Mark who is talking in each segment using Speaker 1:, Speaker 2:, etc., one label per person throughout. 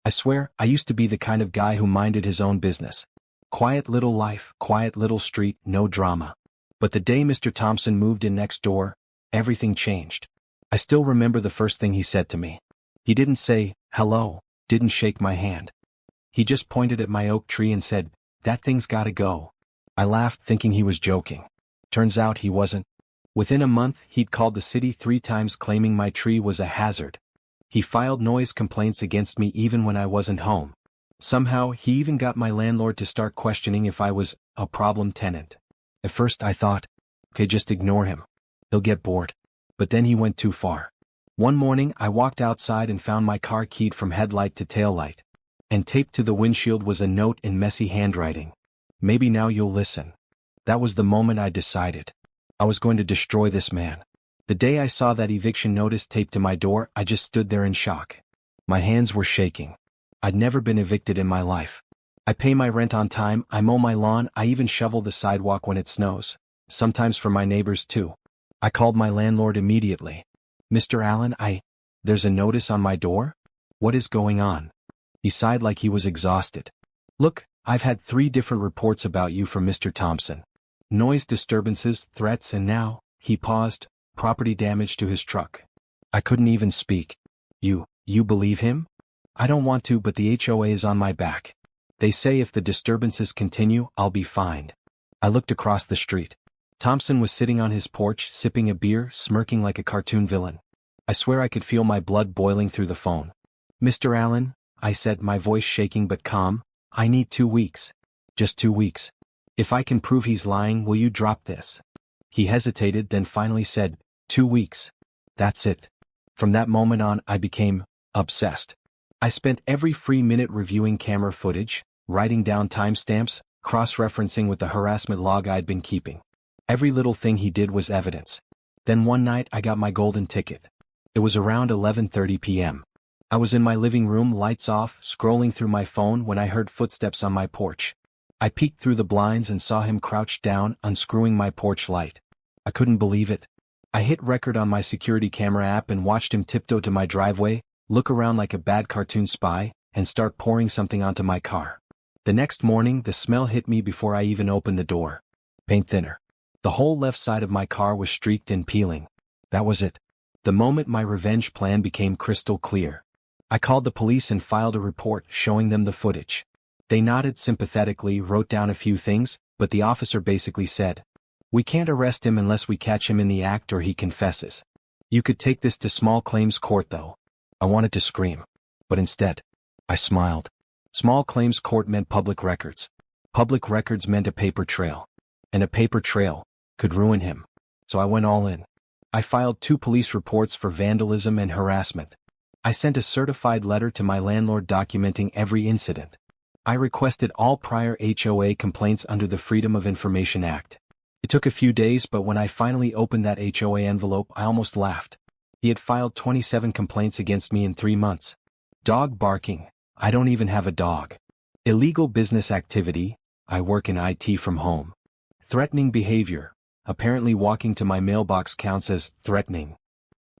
Speaker 1: I swear, I used to be the kind of guy who minded his own business. Quiet little life, quiet little street, no drama. But the day Mr. Thompson moved in next door, everything changed. I still remember the first thing he said to me. He didn't say, hello, didn't shake my hand. He just pointed at my oak tree and said, that thing's gotta go. I laughed thinking he was joking. Turns out he wasn't. Within a month, he'd called the city 3 times claiming my tree was a hazard. He filed noise complaints against me even when I wasn't home. Somehow, he even got my landlord to start questioning if I was a problem tenant. At first I thought, okay, just ignore him. He'll get bored. But then he went too far. One morning I walked outside and found my car keyed from headlight to taillight. And taped to the windshield was a note in messy handwriting. Maybe now you'll listen. That was the moment I decided. I was going to destroy this man. The day I saw that eviction notice taped to my door, I just stood there in shock. My hands were shaking. I'd never been evicted in my life. I pay my rent on time, I mow my lawn, I even shovel the sidewalk when it snows. Sometimes for my neighbors too. I called my landlord immediately. Mr. Allen, there's a notice on my door? What is going on? He sighed like he was exhausted. Look, I've had 3 different reports about you from Mr. Thompson. Noise disturbances, threats, and now, he paused, property damage to his truck. I couldn't even speak. You believe him? I don't want to, but the HOA is on my back. They say if the disturbances continue, I'll be fined. I looked across the street. Thompson was sitting on his porch, sipping a beer, smirking like a cartoon villain. I swear I could feel my blood boiling through the phone. Mr. Allen, I said, my voice shaking but calm, I need 2 weeks. Just 2 weeks. If I can prove he's lying, will you drop this? He hesitated, then finally said, 2 weeks. That's it. From that moment on, I became obsessed. I spent every free minute reviewing camera footage, writing down timestamps, cross-referencing with the harassment log I'd been keeping. Every little thing he did was evidence. Then one night I got my golden ticket. It was around 11:30 p.m. I was in my living room, lights off, scrolling through my phone when I heard footsteps on my porch. I peeked through the blinds and saw him crouched down, unscrewing my porch light. I couldn't believe it. I hit record on my security camera app and watched him tiptoe to my driveway, look around like a bad cartoon spy, and start pouring something onto my car. The next morning, the smell hit me before I even opened the door. Paint thinner. The whole left side of my car was streaked and peeling. That was it. The moment my revenge plan became crystal clear. I called the police and filed a report showing them the footage. They nodded sympathetically, wrote down a few things, but the officer basically said, "We can't arrest him unless we catch him in the act or he confesses. You could take this to small claims court though." I wanted to scream. But instead, I smiled. Small claims court meant public records. Public records meant a paper trail. And a paper trail could ruin him. So I went all in. I filed 2 police reports for vandalism and harassment. I sent a certified letter to my landlord documenting every incident. I requested all prior HOA complaints under the Freedom of Information Act. It took a few days, but when I finally opened that HOA envelope, I almost laughed. He had filed 27 complaints against me in 3 months. Dog barking. I don't even have a dog. Illegal business activity. I work in IT from home. Threatening behavior. Apparently walking to my mailbox counts as threatening.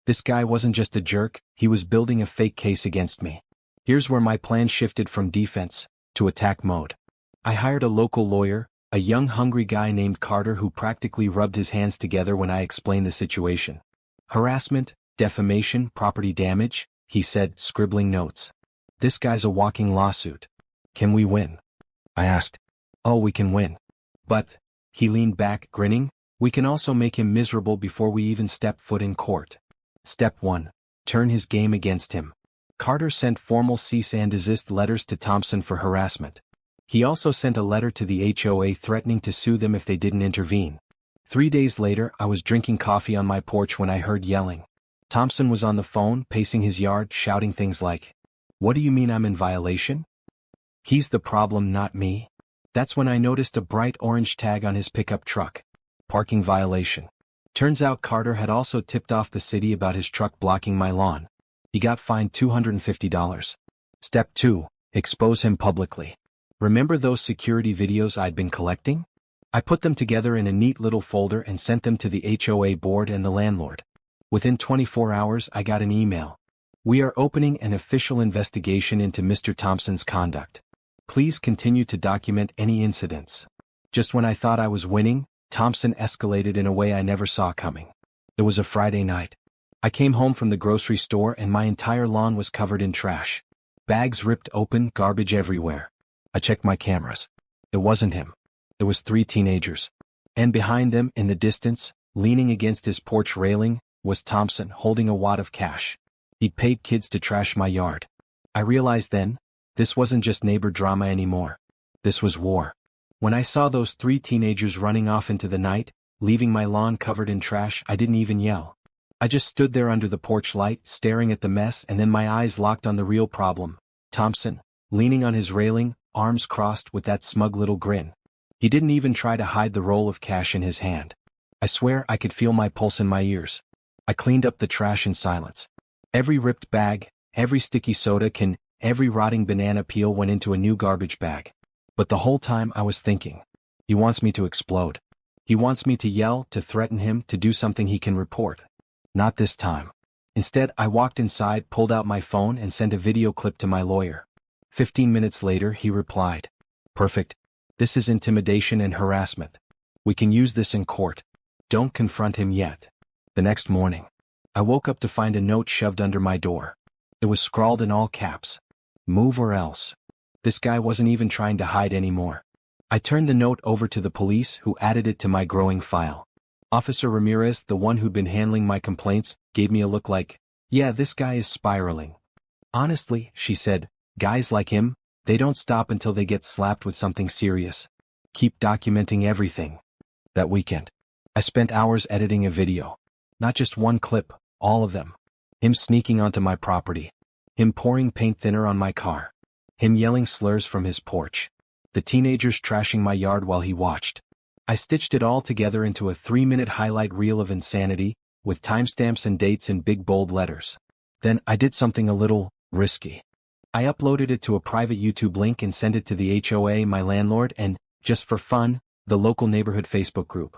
Speaker 1: This guy wasn't just a jerk, he was building a fake case against me. Here's where my plan shifted from defense to attack mode. I hired a local lawyer, a young hungry guy named Carter who practically rubbed his hands together when I explained the situation. Harassment, defamation, property damage, he said, scribbling notes. This guy's a walking lawsuit. Can we win? I asked. Oh, we can win. But, he leaned back, grinning, we can also make him miserable before we even step foot in court. Step 1. Turn his game against him. Carter sent formal cease and desist letters to Thompson for harassment. He also sent a letter to the HOA threatening to sue them if they didn't intervene. 3 days later, I was drinking coffee on my porch when I heard yelling. Thompson was on the phone, pacing his yard, shouting things like, "What do you mean I'm in violation? He's the problem, not me." That's when I noticed a bright orange tag on his pickup truck. Parking violation. Turns out Carter had also tipped off the city about his truck blocking my lawn. He got fined $250. Step 2. Expose him publicly. Remember those security videos I'd been collecting? I put them together in a neat little folder and sent them to the HOA board and the landlord. Within 24 hours I got an email. We are opening an official investigation into Mr. Thompson's conduct. Please continue to document any incidents. Just when I thought I was winning, Thompson escalated in a way I never saw coming. It was a Friday night. I came home from the grocery store and my entire lawn was covered in trash. Bags ripped open, garbage everywhere. I checked my cameras. It wasn't him. It was 3 teenagers. And behind them, in the distance, leaning against his porch railing, was Thompson holding a wad of cash. He'd paid kids to trash my yard. I realized then, this wasn't just neighbor drama anymore. This was war. When I saw those 3 teenagers running off into the night, leaving my lawn covered in trash, I didn't even yell. I just stood there under the porch light, staring at the mess, and then my eyes locked on the real problem. Thompson, leaning on his railing, arms crossed with that smug little grin. He didn't even try to hide the roll of cash in his hand. I swear I could feel my pulse in my ears. I cleaned up the trash in silence. Every ripped bag, every sticky soda can, every rotting banana peel went into a new garbage bag. But the whole time I was thinking, he wants me to explode. He wants me to yell, to threaten him, to do something he can report. Not this time. Instead, I walked inside, pulled out my phone and sent a video clip to my lawyer. 15 minutes later, he replied, "Perfect. This is intimidation and harassment. We can use this in court. Don't confront him yet." The next morning, I woke up to find a note shoved under my door. It was scrawled in all caps. "Move or else." This guy wasn't even trying to hide anymore. I turned the note over to the police, who added it to my growing file. Officer Ramirez, the one who'd been handling my complaints, gave me a look like, "Yeah, this guy is spiraling." "Honestly," she said, "guys like him, they don't stop until they get slapped with something serious. Keep documenting everything." That weekend, I spent hours editing a video. Not just one clip, all of them. Him sneaking onto my property. Him pouring paint thinner on my car. Him yelling slurs from his porch. The teenagers trashing my yard while he watched. I stitched it all together into a 3-minute highlight reel of insanity, with timestamps and dates in big bold letters. Then I did something a little risky. I uploaded it to a private YouTube link and sent it to the HOA, my landlord, and, just for fun, the local neighborhood Facebook group.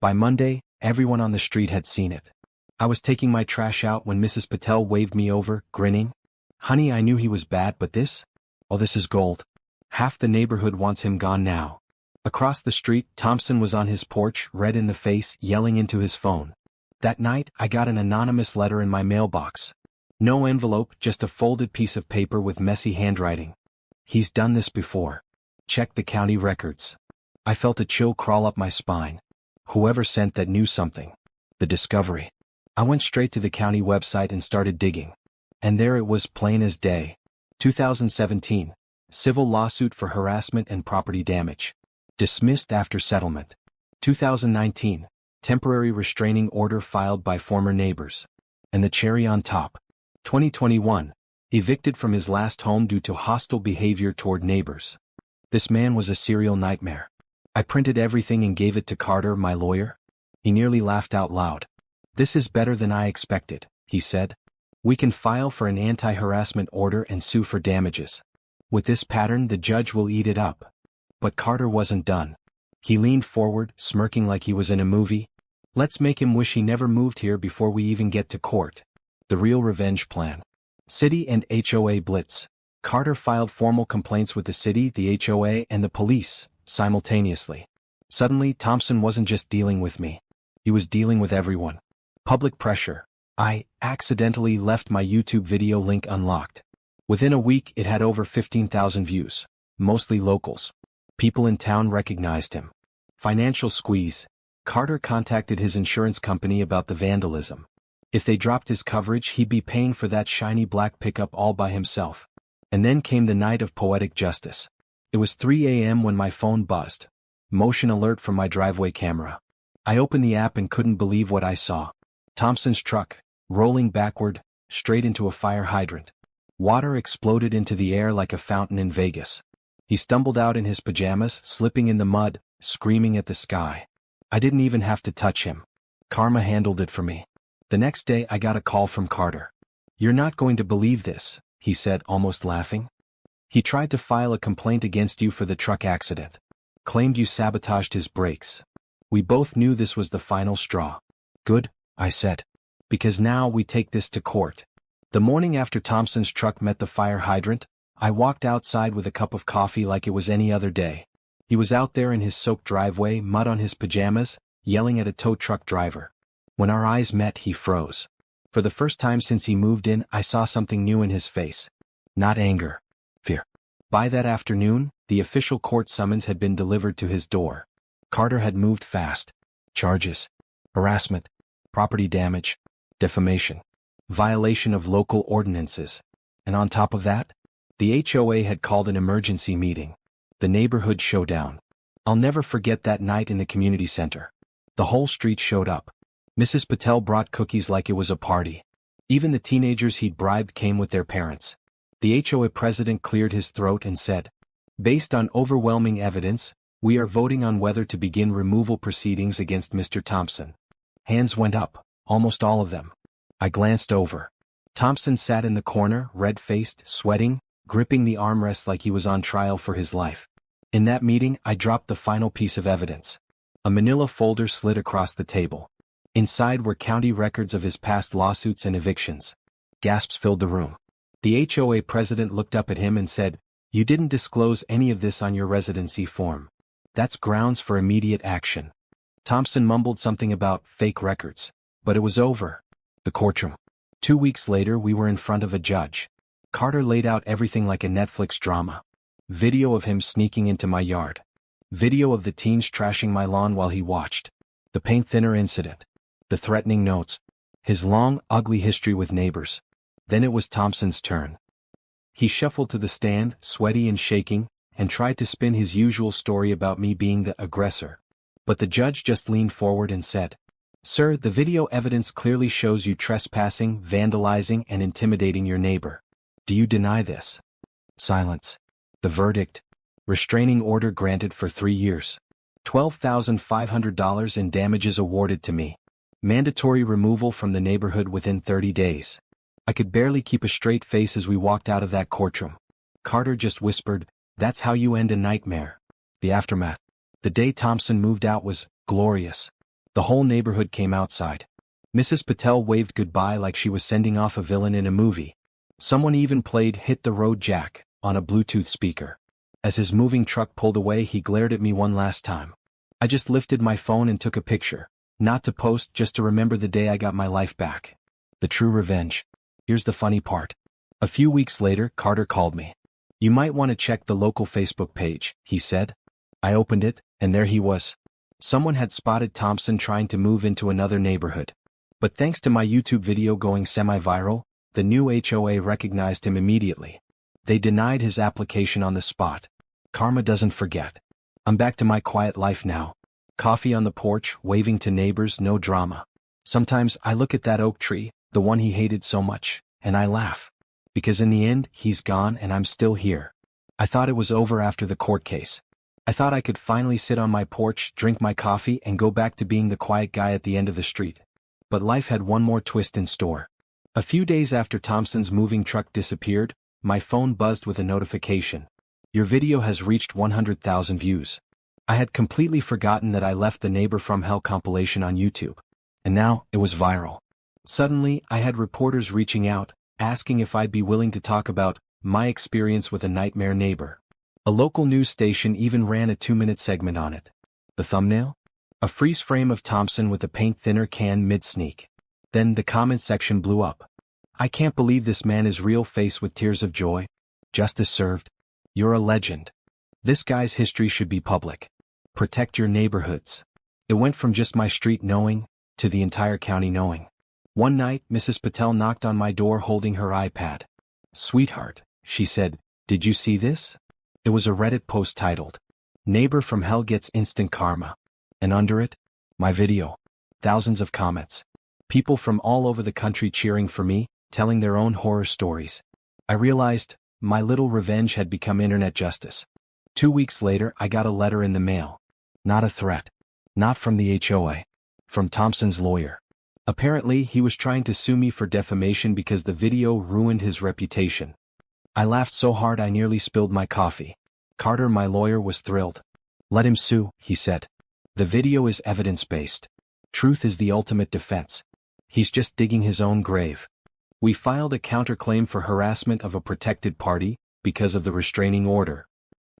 Speaker 1: By Monday, everyone on the street had seen it. I was taking my trash out when Mrs. Patel waved me over, grinning. "Honey, I knew he was bad, but this? Oh, this is gold. Half the neighborhood wants him gone now." Across the street, Thompson was on his porch, red in the face, yelling into his phone. That night, I got an anonymous letter in my mailbox. No envelope, just a folded piece of paper with messy handwriting. "He's done this before. Check the county records." I felt a chill crawl up my spine. Whoever sent that knew something. The discovery. I went straight to the county website and started digging. And there it was, plain as day. 2017. Civil lawsuit for harassment and property damage. Dismissed after settlement. 2019. Temporary restraining order filed by former neighbors. And the cherry on top. 2021. Evicted from his last home due to hostile behavior toward neighbors. This man was a serial nightmare. I printed everything and gave it to Carter, my lawyer. He nearly laughed out loud. "This is better than I expected," he said. "We can file for an anti-harassment order and sue for damages. With this pattern, the judge will eat it up." But Carter wasn't done. He leaned forward, smirking like he was in a movie. "Let's make him wish he never moved here before we even get to court." The real revenge plan. City and HOA blitz. Carter filed formal complaints with the city, the HOA, and the police, simultaneously. Suddenly, Thompson wasn't just dealing with me. He was dealing with everyone. Public pressure. I accidentally left my YouTube video link unlocked. Within a week, it had over 15,000 views, mostly locals. People in town recognized him. Financial squeeze. Carter contacted his insurance company about the vandalism. If they dropped his coverage, he'd be paying for that shiny black pickup all by himself. And then came the night of poetic justice. It was 3 a.m. when my phone buzzed. Motion alert from my driveway camera. I opened the app and couldn't believe what I saw. Thompson's truck, rolling backward, straight into a fire hydrant. Water exploded into the air like a fountain in Vegas. He stumbled out in his pajamas, slipping in the mud, screaming at the sky. I didn't even have to touch him. Karma handled it for me. The next day I got a call from Carter. "You're not going to believe this," he said, almost laughing. "He tried to file a complaint against you for the truck accident. Claimed you sabotaged his brakes." We both knew this was the final straw. "Good," I said. "Because now we take this to court. The morning after Thompson's truck met the fire hydrant, I walked outside with a cup of coffee like it was any other day. He was out there in his soaked driveway, mud on his pajamas, yelling at a tow truck driver. When our eyes met, he froze. For the first time since he moved in, I saw something new in his face. Not anger. Fear. By that afternoon, the official court summons had been delivered to his door. Carter had moved fast. Charges: harassment, property damage, defamation, violation of local ordinances. And on top of that, the HOA had called an emergency meeting. The neighborhood showdown. I'll never forget that night in the community center. The whole street showed up. Mrs. Patel brought cookies like it was a party. Even the teenagers he'd bribed came with their parents. The HOA president cleared his throat and said, "Based on overwhelming evidence, we are voting on whether to begin removal proceedings against Mr. Thompson." Hands went up, almost all of them. I glanced over. Thompson sat in the corner, red-faced, sweating, gripping the armrest like he was on trial for his life. In that meeting, I dropped the final piece of evidence. A manila folder slid across the table. Inside were county records of his past lawsuits and evictions. Gasps filled the room. The HOA president looked up at him and said, "You didn't disclose any of this on your residency form. That's grounds for immediate action." Thompson mumbled something about fake records. But it was over. The courtroom. 2 weeks later, we were in front of a judge. Carter laid out everything like a Netflix drama. Video of him sneaking into my yard. Video of the teens trashing my lawn while he watched. The paint thinner incident. The threatening notes. His long, ugly history with neighbors. Then it was Thompson's turn. He shuffled to the stand, sweaty and shaking, and tried to spin his usual story about me being the aggressor. But the judge just leaned forward and said, "Sir, the video evidence clearly shows you trespassing, vandalizing, and intimidating your neighbor. Do you deny this?" Silence. The verdict: restraining order granted for 3 years. $12,500 in damages awarded to me. Mandatory removal from the neighborhood within 30 days. I could barely keep a straight face as we walked out of that courtroom. Carter just whispered, "That's how you end a nightmare." The aftermath. The day Thompson moved out was glorious. The whole neighborhood came outside. Mrs. Patel waved goodbye like she was sending off a villain in a movie. Someone even played "Hit the Road Jack" on a Bluetooth speaker. As his moving truck pulled away, he glared at me one last time. I just lifted my phone and took a picture. Not to post, just to remember the day I got my life back. The true revenge. Here's the funny part. A few weeks later, Carter called me. "You might want to check the local Facebook page," he said. I opened it, and there he was. Someone had spotted Thompson trying to move into another neighborhood. But thanks to my YouTube video going semi-viral, the new HOA recognized him immediately. They denied his application on the spot. Karma doesn't forget. I'm back to my quiet life now. Coffee on the porch, waving to neighbors, no drama. Sometimes I look at that oak tree, the one he hated so much, and I laugh. Because in the end, he's gone and I'm still here. I thought it was over after the court case. I thought I could finally sit on my porch, drink my coffee, and go back to being the quiet guy at the end of the street. But life had one more twist in store. A few days after Thompson's moving truck disappeared, my phone buzzed with a notification. "Your video has reached 100,000 views." I had completely forgotten that I left the Neighbor from Hell compilation on YouTube. And now, it was viral. Suddenly, I had reporters reaching out, asking if I'd be willing to talk about my experience with a nightmare neighbor. A local news station even ran a 2-minute segment on it. The thumbnail? A freeze frame of Thompson with a paint thinner can mid-sneak. Then the comment section blew up. "I can't believe this man is real," face with tears of joy. "Justice served. You're a legend. This guy's history should be public. Protect your neighborhoods." It went from just my street knowing, to the entire county knowing. One night, Mrs. Patel knocked on my door holding her iPad. "Sweetheart," she said, "did you see this?" It was a Reddit post titled, "Neighbor from Hell Gets Instant Karma." And under it, my video. Thousands of comments. People from all over the country cheering for me, telling their own horror stories. I realized, my little revenge had become internet justice. 2 weeks later, I got a letter in the mail. Not a threat. Not from the HOA. From Thompson's lawyer. Apparently, he was trying to sue me for defamation because the video ruined his reputation. I laughed so hard I nearly spilled my coffee. Carter, my lawyer, was thrilled. "Let him sue," he said. "The video is evidence-based. Truth is the ultimate defense. He's just digging his own grave." We filed a counterclaim for harassment of a protected party because of the restraining order.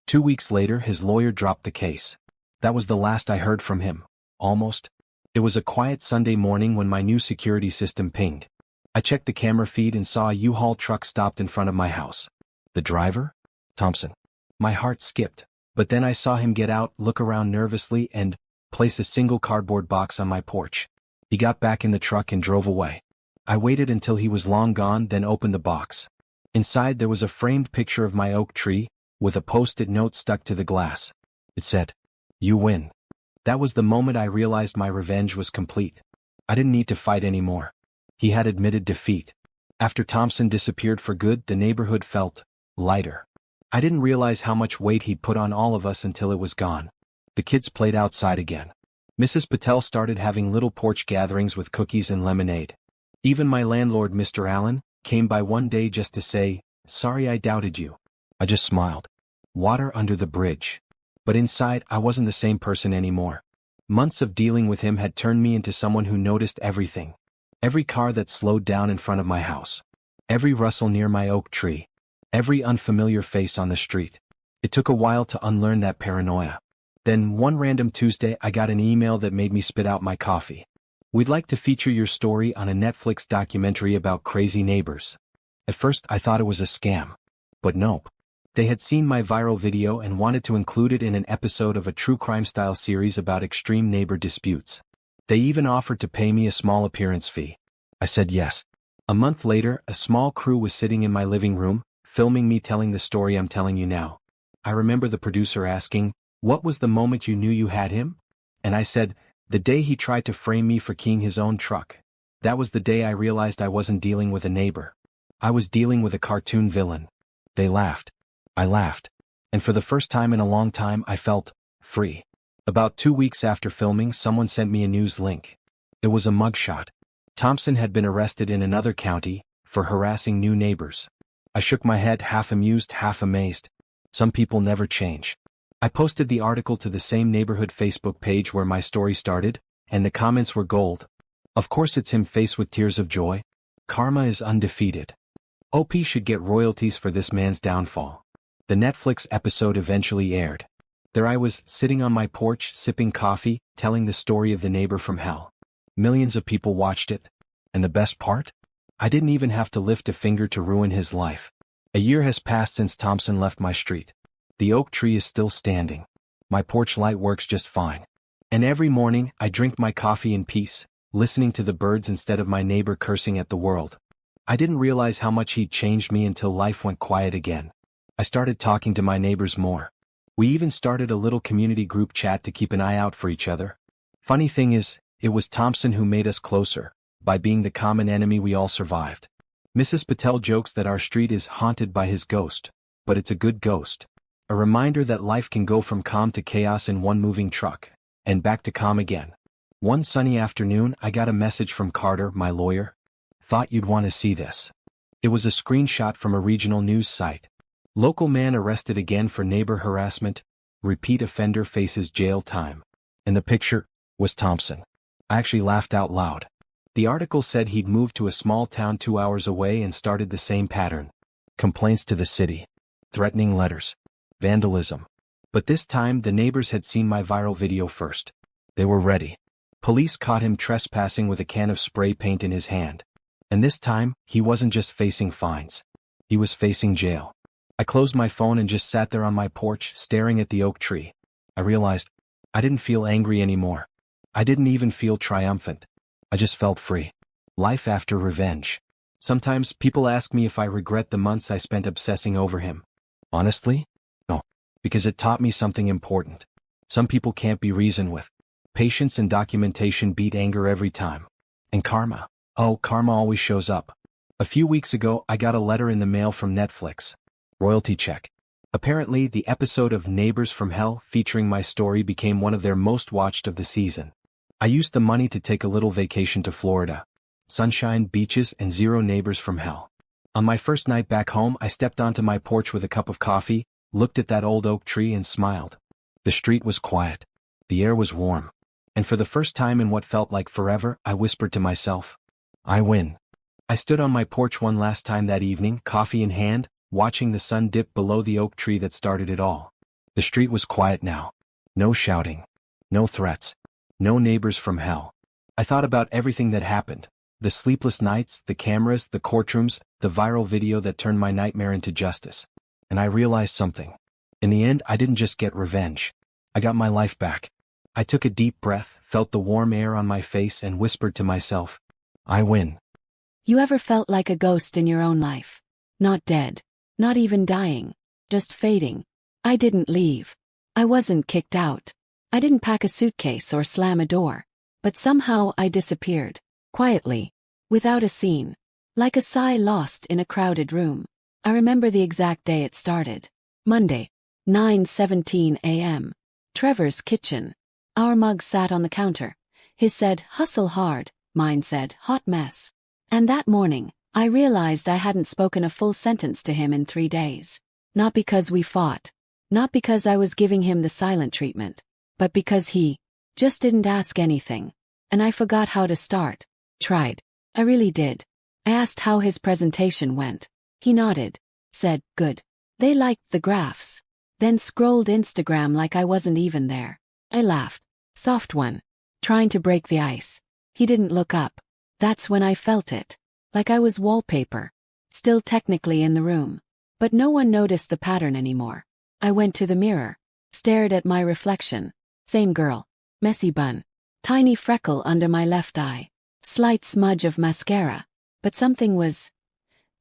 Speaker 1: 2 weeks later, his lawyer dropped the case. That was the last I heard from him. Almost. It was a quiet Sunday morning when my new security system pinged. I checked the camera feed and saw a U-Haul truck stopped in front of my house. The driver? Thompson. My heart skipped, but then I saw him get out, look around nervously, and place a single cardboard box on my porch. He got back in the truck and drove away. I waited until he was long gone, then opened the box. Inside there was a framed picture of my oak tree, with a post-it note stuck to the glass. It said, "You win." That was the moment I realized my revenge was complete. I didn't need to fight anymore. He had admitted defeat. After Thompson disappeared for good, the neighborhood felt lighter. I didn't realize how much weight he'd put on all of us until it was gone. The kids played outside again. Mrs. Patel started having little porch gatherings with cookies and lemonade. Even my landlord, Mr. Allen, came by one day just to say, "Sorry I doubted you." I just smiled. Water under the bridge. But inside, I wasn't the same person anymore. Months of dealing with him had turned me into someone who noticed everything. Every car that slowed down in front of my house. Every rustle near my oak tree. Every unfamiliar face on the street. It took a while to unlearn that paranoia. Then, one random Tuesday, I got an email that made me spit out my coffee. "We'd like to feature your story on a Netflix documentary about crazy neighbors." At first, I thought it was a scam. But nope. They had seen my viral video and wanted to include it in an episode of a true crime-style series about extreme neighbor disputes. They even offered to pay me a small appearance fee. I said yes. A month later, a small crew was sitting in my living room, filming me telling the story I'm telling you now. I remember the producer asking, "What was the moment you knew you had him?" And I said, "The day he tried to frame me for keying his own truck." That was the day I realized I wasn't dealing with a neighbor. I was dealing with a cartoon villain. They laughed. I laughed. And for the first time in a long time, I felt free. About 2 weeks after filming, someone sent me a news link. It was a mugshot. Thompson had been arrested in another county for harassing new neighbors. I shook my head, half amused, half amazed. Some people never change. I posted the article to the same neighborhood Facebook page where my story started, and the comments were gold. "Of course it's him," faced with tears of joy. "Karma is undefeated. OP should get royalties for this man's downfall." The Netflix episode eventually aired. There I was, sitting on my porch, sipping coffee, telling the story of the neighbor from hell. Millions of people watched it. And the best part? I didn't even have to lift a finger to ruin his life. A year has passed since Thompson left my street. The oak tree is still standing. My porch light works just fine. And every morning, I drink my coffee in peace, listening to the birds instead of my neighbor cursing at the world. I didn't realize how much he'd changed me until life went quiet again. I started talking to my neighbors more. We even started a little community group chat to keep an eye out for each other. Funny thing is, it was Thompson who made us closer. By being the common enemy, we all survived. Mrs. Patel jokes that our street is haunted by his ghost, but it's a good ghost. A reminder that life can go from calm to chaos in one moving truck, and back to calm again. One sunny afternoon, I got a message from Carter, my lawyer. "Thought you'd want to see this." It was a screenshot from a regional news site. Local man arrested again for neighbor harassment. Repeat offender faces jail time. And the picture was Thompson. I actually laughed out loud. The article said he'd moved to a small town 2 hours away and started the same pattern. Complaints to the city. Threatening letters. Vandalism. But this time the neighbors had seen my viral video first. They were ready. Police caught him trespassing with a can of spray paint in his hand. And this time, he wasn't just facing fines. He was facing jail. I closed my phone and just sat there on my porch, staring at the oak tree. I realized I didn't feel angry anymore. I didn't even feel triumphant. I just felt free. Life after revenge. Sometimes people ask me if I regret the months I spent obsessing over him. Honestly? No. Because it taught me something important. Some people can't be reasoned with. Patience and documentation beat anger every time. And karma. Oh, karma always shows up. A few weeks ago, I got a letter in the mail from Netflix. Royalty check. Apparently, the episode of Neighbors from Hell featuring my story became one of their most watched of the season. I used the money to take a little vacation to Florida. Sunshine, beaches, and 0 neighbors from hell. On my first night back home, I stepped onto my porch with a cup of coffee, looked at that old oak tree and smiled. The street was quiet. The air was warm. And for the first time in what felt like forever, I whispered to myself, "I win." I stood on my porch one last time that evening, coffee in hand, watching the sun dip below the oak tree that started it all. The street was quiet now. No shouting. No threats. No neighbors from hell. I thought about everything that happened. The sleepless nights, the cameras, the courtrooms, the viral video that turned my nightmare into justice. And I realized something. In the end, I didn't just get revenge. I got my life back. I took a deep breath, felt the warm air on my face, and whispered to myself, I win.
Speaker 2: You ever felt like a ghost in your own life? Not dead. Not even dying. Just fading. I didn't leave. I wasn't kicked out. I didn't pack a suitcase or slam a door. But somehow I disappeared. Quietly. Without a scene. Like a sigh lost in a crowded room. I remember the exact day it started. Monday. 9:17 a.m. Trevor's kitchen. Our mug sat on the counter. His said, hustle hard. Mine said, hot mess. And that morning, I realized I hadn't spoken a full sentence to him in 3 days. Not because we fought. Not because I was giving him the silent treatment. But because he just didn't ask anything. And I forgot how to start. Tried. I really did. I asked how his presentation went. He nodded. Said, good. They liked the graphs. Then scrolled Instagram like I wasn't even there. I laughed. Soft one. Trying to break the ice. He didn't look up. That's when I felt it. Like I was wallpaper. Still technically in the room. But no one noticed the pattern anymore. I went to the mirror. Stared at my reflection. Same girl. Messy bun. Tiny freckle under my left eye. Slight smudge of mascara. But something was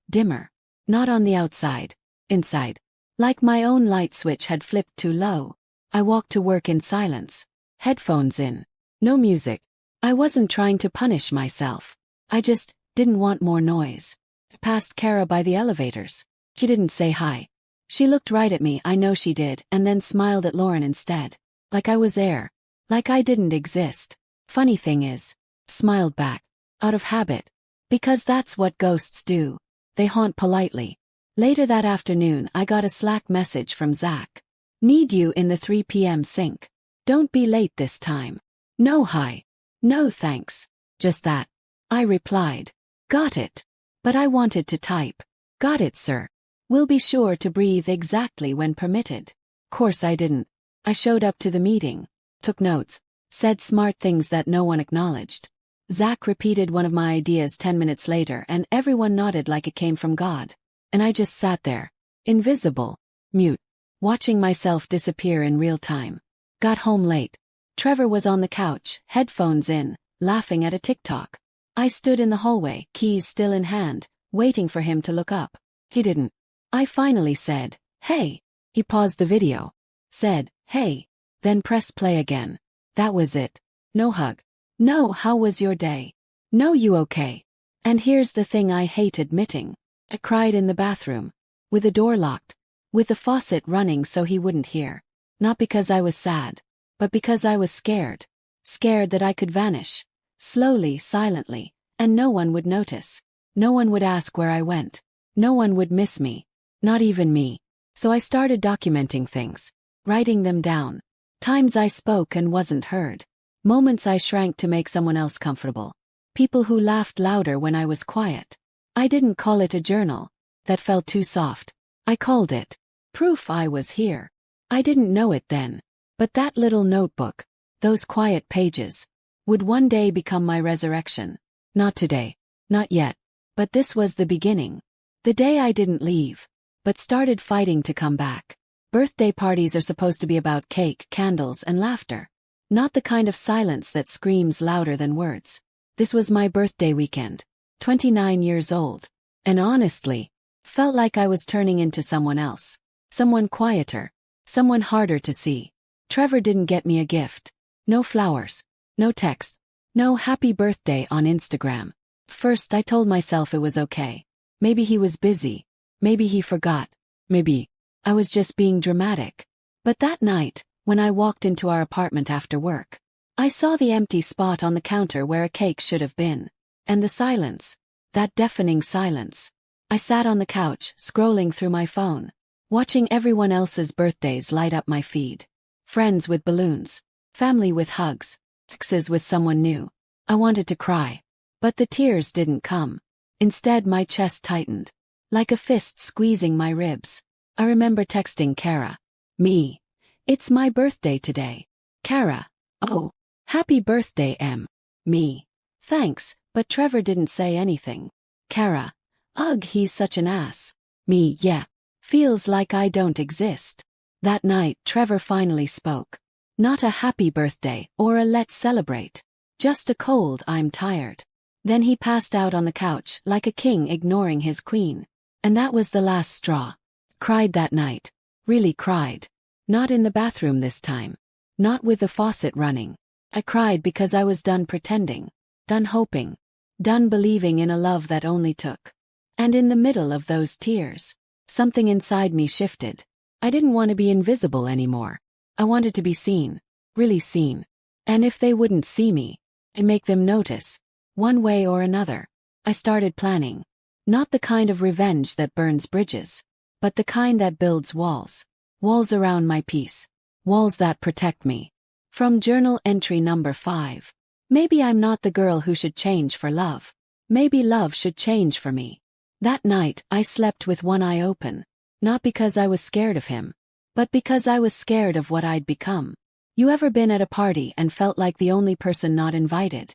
Speaker 2: dimmer. Not on the outside. Inside. Like my own light switch had flipped too low. I walked to work in silence. Headphones in. No music. I wasn't trying to punish myself. I just didn't want more noise. I passed Kara by the elevators. She didn't say hi. She looked right at me, I know she did, and then smiled at Lauren instead. Like I was air. Like I didn't exist. Funny thing is, smiled back. Out of habit. Because that's what ghosts do. They haunt politely. Later that afternoon I got a Slack message from Zach. Need you in the 3 p.m. sync. Don't be late this time. No hi. No thanks. Just that. I replied. Got it. But I wanted to type. Got it, sir. Will be sure to breathe exactly when permitted. Course I didn't. I showed up to the meeting. Took notes. Said smart things that no one acknowledged. Zach repeated one of my ideas 10 minutes later and everyone nodded like it came from God. And I just sat there. Invisible. Mute. Watching myself disappear in real time. Got home late. Trevor was on the couch, headphones in, laughing at a TikTok. I stood in the hallway, keys still in hand, waiting for him to look up. He didn't. I finally said, hey. He paused the video. Said, hey. Then pressed play again. That was it. No hug. No, how was your day? No, you okay? And here's the thing I hate admitting. I cried in the bathroom. With the door locked. With the faucet running so he wouldn't hear. Not because I was sad. But because I was scared. Scared that I could vanish. Slowly, silently. And no one would notice. No one would ask where I went. No one would miss me. Not even me. So I started documenting things. Writing them down. Times I spoke and wasn't heard. Moments I shrank to make someone else comfortable. People who laughed louder when I was quiet. I didn't call it a journal. That felt too soft. I called it proof I was here. I didn't know it then. But that little notebook, those quiet pages, would one day become my resurrection. Not today. Not yet. But this was the beginning. The day I didn't leave. But started fighting to come back. Birthday parties are supposed to be about cake, candles, and laughter. Not the kind of silence that screams louder than words. This was my birthday weekend. 29 years old. And honestly, felt like I was turning into someone else. Someone quieter. Someone harder to see. Trevor didn't get me a gift. No flowers. No text. No happy birthday on Instagram. First I told myself it was okay. Maybe he was busy. Maybe he forgot. Maybe I was just being dramatic. But that night, when I walked into our apartment after work, I saw the empty spot on the counter where a cake should have been. And the silence. That deafening silence. I sat on the couch, scrolling through my phone. Watching everyone else's birthdays light up my feed. Friends with balloons. Family with hugs. Exes with someone new. I wanted to cry. But the tears didn't come. Instead, my chest tightened, like a fist squeezing my ribs. I remember texting Kara. Me. It's my birthday today. Kara. Oh. Happy birthday, M. Me. Thanks, but Trevor didn't say anything. Kara. Ugh, he's such an ass. Me. Yeah. Feels like I don't exist. That night, Trevor finally spoke. Not a happy birthday or a let's celebrate. Just a cold I'm tired. Then he passed out on the couch like a king ignoring his queen. And that was the last straw. Cried that night. Really cried. Not in the bathroom this time. Not with the faucet running. I cried because I was done pretending. Done hoping. Done believing in a love that only took. And in the middle of those tears, something inside me shifted. I didn't want to be invisible anymore. I wanted to be seen. Really seen. And if they wouldn't see me, I'd make them notice. One way or another. I started planning. Not the kind of revenge that burns bridges, but the kind that builds walls. Walls around my peace. Walls that protect me. From journal entry number 5. Maybe I'm not the girl who should change for love. Maybe love should change for me. That night, I slept with one eye open. Not because I was scared of him, but because I was scared of what I'd become. You ever been at a party and felt like the only person not invited?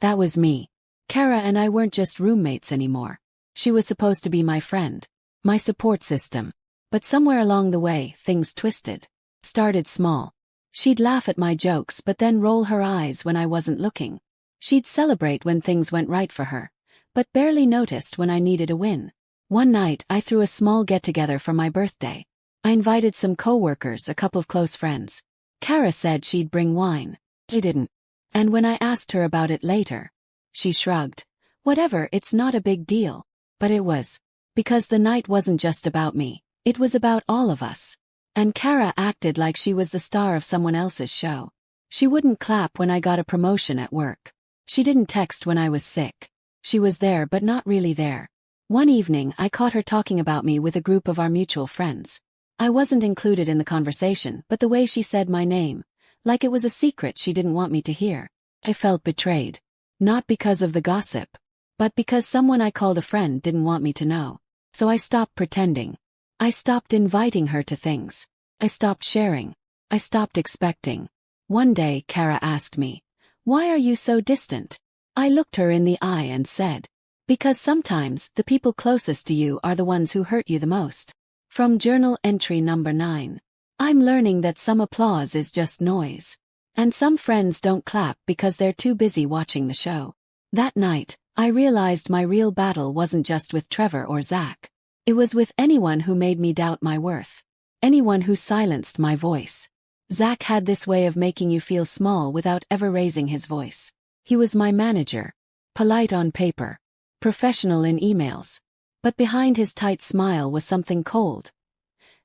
Speaker 2: That was me. Kara and I weren't just roommates anymore. She was supposed to be my friend. My support system. But somewhere along the way, things twisted. Started small. She'd laugh at my jokes but then roll her eyes when I wasn't looking. She'd celebrate when things went right for her, but barely noticed when I needed a win. One night, I threw a small get-together for my birthday. I invited some co-workers, a couple of close friends. Kara said she'd bring wine. I didn't. And when I asked her about it later, she shrugged. Whatever, it's not a big deal. But it was. Because the night wasn't just about me. It was about all of us. And Kara acted like she was the star of someone else's show. She wouldn't clap when I got a promotion at work. She didn't text when I was sick. She was there but not really there. One evening, I caught her talking about me with a group of our mutual friends. I wasn't included in the conversation, but the way she said my name, like it was a secret she didn't want me to hear. I felt betrayed. Not because of the gossip, but because someone I called a friend didn't want me to know. So I stopped pretending. I stopped inviting her to things. I stopped sharing. I stopped expecting. One day, Kara asked me, "Why are you so distant?" I looked her in the eye and said, "Because sometimes the people closest to you are the ones who hurt you the most." From journal entry number 9. I'm learning that some applause is just noise. And some friends don't clap because they're too busy watching the show. That night, I realized my real battle wasn't just with Trevor or Zach. It was with anyone who made me doubt my worth. Anyone who silenced my voice. Zach had this way of making you feel small without ever raising his voice. He was my manager. Polite on paper. Professional in emails. But behind his tight smile was something cold.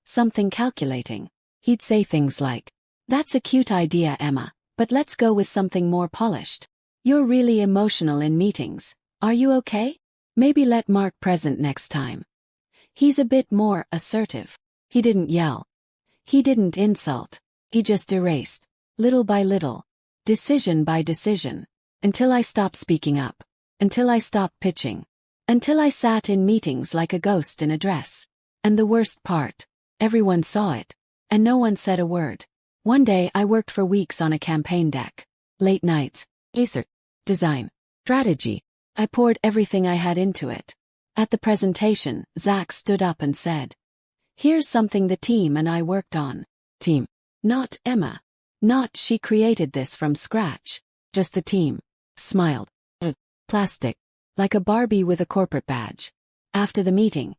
Speaker 2: Something calculating. He'd say things like, "That's a cute idea, Emma, but let's go with something more polished. You're really emotional in meetings. Are you okay? Maybe let Mark present next time." He's a bit more assertive. He didn't yell. He didn't insult. He just erased, little by little, decision by decision, until I stopped speaking up, until I stopped pitching, until I sat in meetings like a ghost in a dress. And the worst part, everyone saw it, and no one said a word. One day I worked for weeks on a campaign deck. Late nights, research, design, strategy. I poured everything I had into it. At the presentation, Zach stood up and said, "Here's something the team and I worked on." Team. Not Emma. Not she created this from scratch. Just the team. Smiled. Plastic. Like a Barbie with a corporate badge. After the meeting,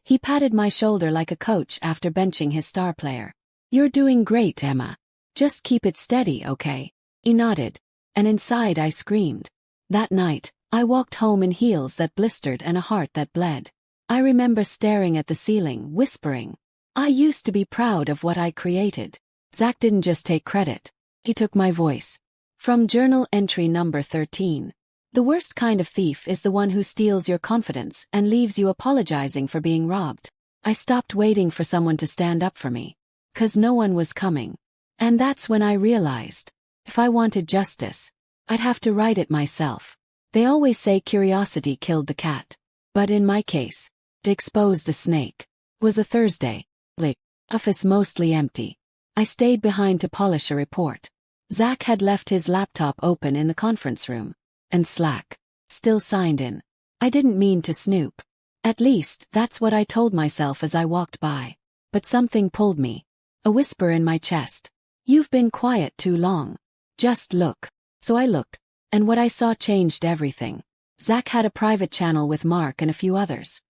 Speaker 2: he patted my shoulder like a coach after benching his star player. "You're doing great, Emma. Just keep it steady, okay?" He nodded. And inside I screamed. That night, I walked home in heels that blistered and a heart that bled. I remember staring at the ceiling, whispering, "I used to be proud of what I created." Zach didn't just take credit. He took my voice. From journal entry number 13. The worst kind of thief is the one who steals your confidence and leaves you apologizing for being robbed. I stopped waiting for someone to stand up for me. 'Cause no one was coming. And that's when I realized, if I wanted justice, I'd have to write it myself. They always say curiosity killed the cat. But in my case, it exposed a snake. It was a Thursday. The office mostly empty. I stayed behind to polish a report. Zach had left his laptop open in the conference room. And Slack still signed in. I didn't mean to snoop. At least, that's what I told myself as I walked by. But something pulled me. A whisper in my chest. You've been quiet too long. Just look. So I looked. And what I saw changed everything. Zach had a private channel with Mark and a few others.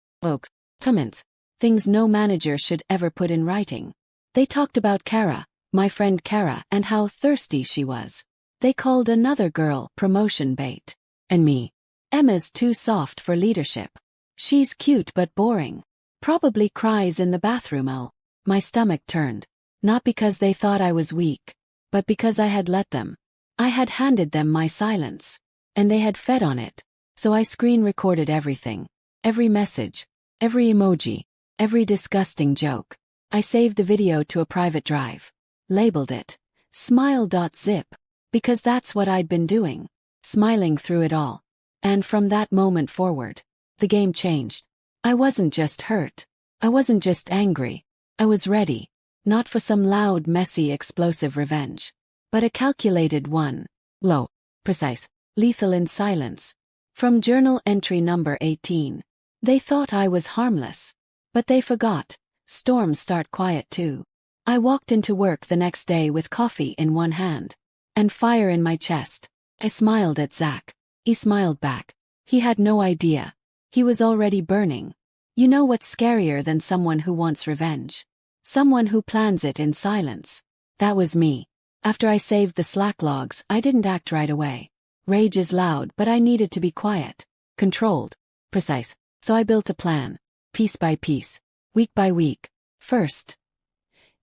Speaker 2: Comments. Things no manager should ever put in writing. They talked about Kara, my friend Kara, and how thirsty she was. They called another girl promotion bait. And me. Emma's too soft for leadership. She's cute but boring. Probably cries in the bathroom. My stomach turned. Not because they thought I was weak, but because I had let them. I had handed them my silence. And they had fed on it. So I screen recorded everything. Every message. Every emoji. Every disgusting joke. I saved the video to a private drive. Labeled it smile.zip. Because that's what I'd been doing. Smiling through it all. And from that moment forward, the game changed. I wasn't just hurt. I wasn't just angry. I was ready. Not for some loud, messy, explosive revenge. But a calculated one. Low. Precise. Lethal in silence. From journal entry number 18. They thought I was harmless. But they forgot. Storms start quiet too. I walked into work the next day with coffee in one hand. And fire in my chest. I smiled at Zach. He smiled back. He had no idea. He was already burning. You know what's scarier than someone who wants revenge? Someone who plans it in silence. That was me. After I saved the Slack logs, I didn't act right away. Rage is loud, but I needed to be quiet. Controlled. Precise. So I built a plan. Piece by piece. Week by week. First.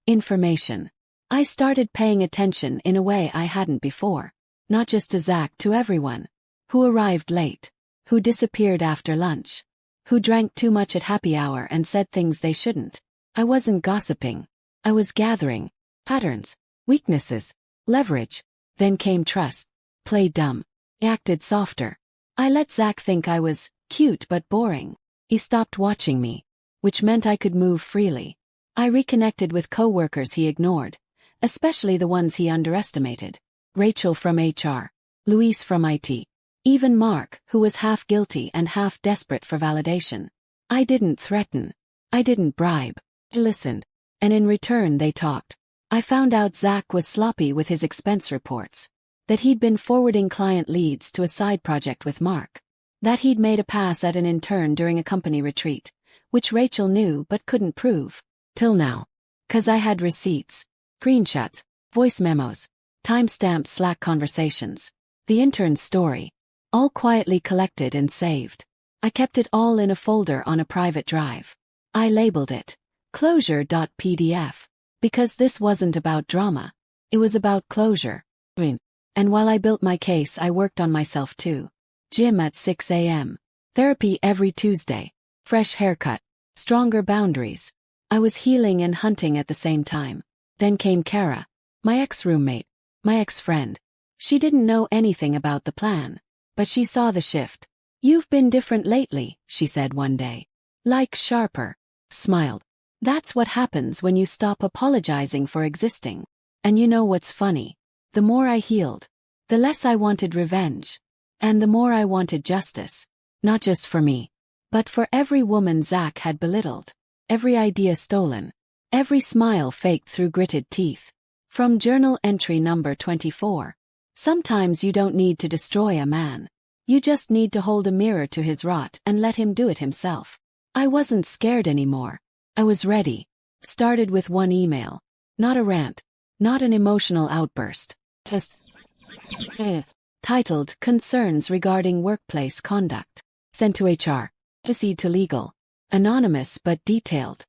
Speaker 2: Information. I started paying attention in a way I hadn't before. Not just to Zach, to everyone. Who arrived late. Who disappeared after lunch. Who drank too much at happy hour and said things they shouldn't. I wasn't gossiping. I was gathering. Patterns. Weaknesses. Leverage. Then came trust. Played dumb. Acted softer. I let Zach think I was cute but boring. He stopped watching me. Which meant I could move freely. I reconnected with coworkers he ignored. Especially the ones he underestimated. Rachel from HR. Luis from IT. Even Mark, who was half guilty and half desperate for validation. I didn't threaten. I didn't bribe. I listened. And in return they talked. I found out Zach was sloppy with his expense reports. That he'd been forwarding client leads to a side project with Mark. That he'd made a pass at an intern during a company retreat. Which Rachel knew but couldn't prove. Till now. 'Cause I had receipts. Screenshots. Voice memos. Timestamped Slack conversations. The intern's story. All quietly collected and saved. I kept it all in a folder on a private drive. I labeled it closure.pdf. Because this wasn't about drama. It was about closure. And while I built my case, I worked on myself too. Gym at 6 a.m. Therapy every Tuesday. Fresh haircut. Stronger boundaries. I was healing and hunting at the same time. Then came Kara. My ex-roommate. My ex-friend. She didn't know anything about the plan. But she saw the shift. You've been different lately, she said one day. Like sharper. Smiled. That's what happens when you stop apologizing for existing. And you know what's funny? The more I healed, the less I wanted revenge. And the more I wanted justice. Not just for me. But for every woman Zach had belittled. Every idea stolen. Every smile faked through gritted teeth. From journal entry number 24. Sometimes you don't need to destroy a man. You just need to hold a mirror to his rot and let him do it himself. I wasn't scared anymore. I was ready. Started with one email. Not a rant. Not an emotional outburst. Just titled Concerns Regarding Workplace Conduct. Sent to HR. Proceed to legal. Anonymous but detailed.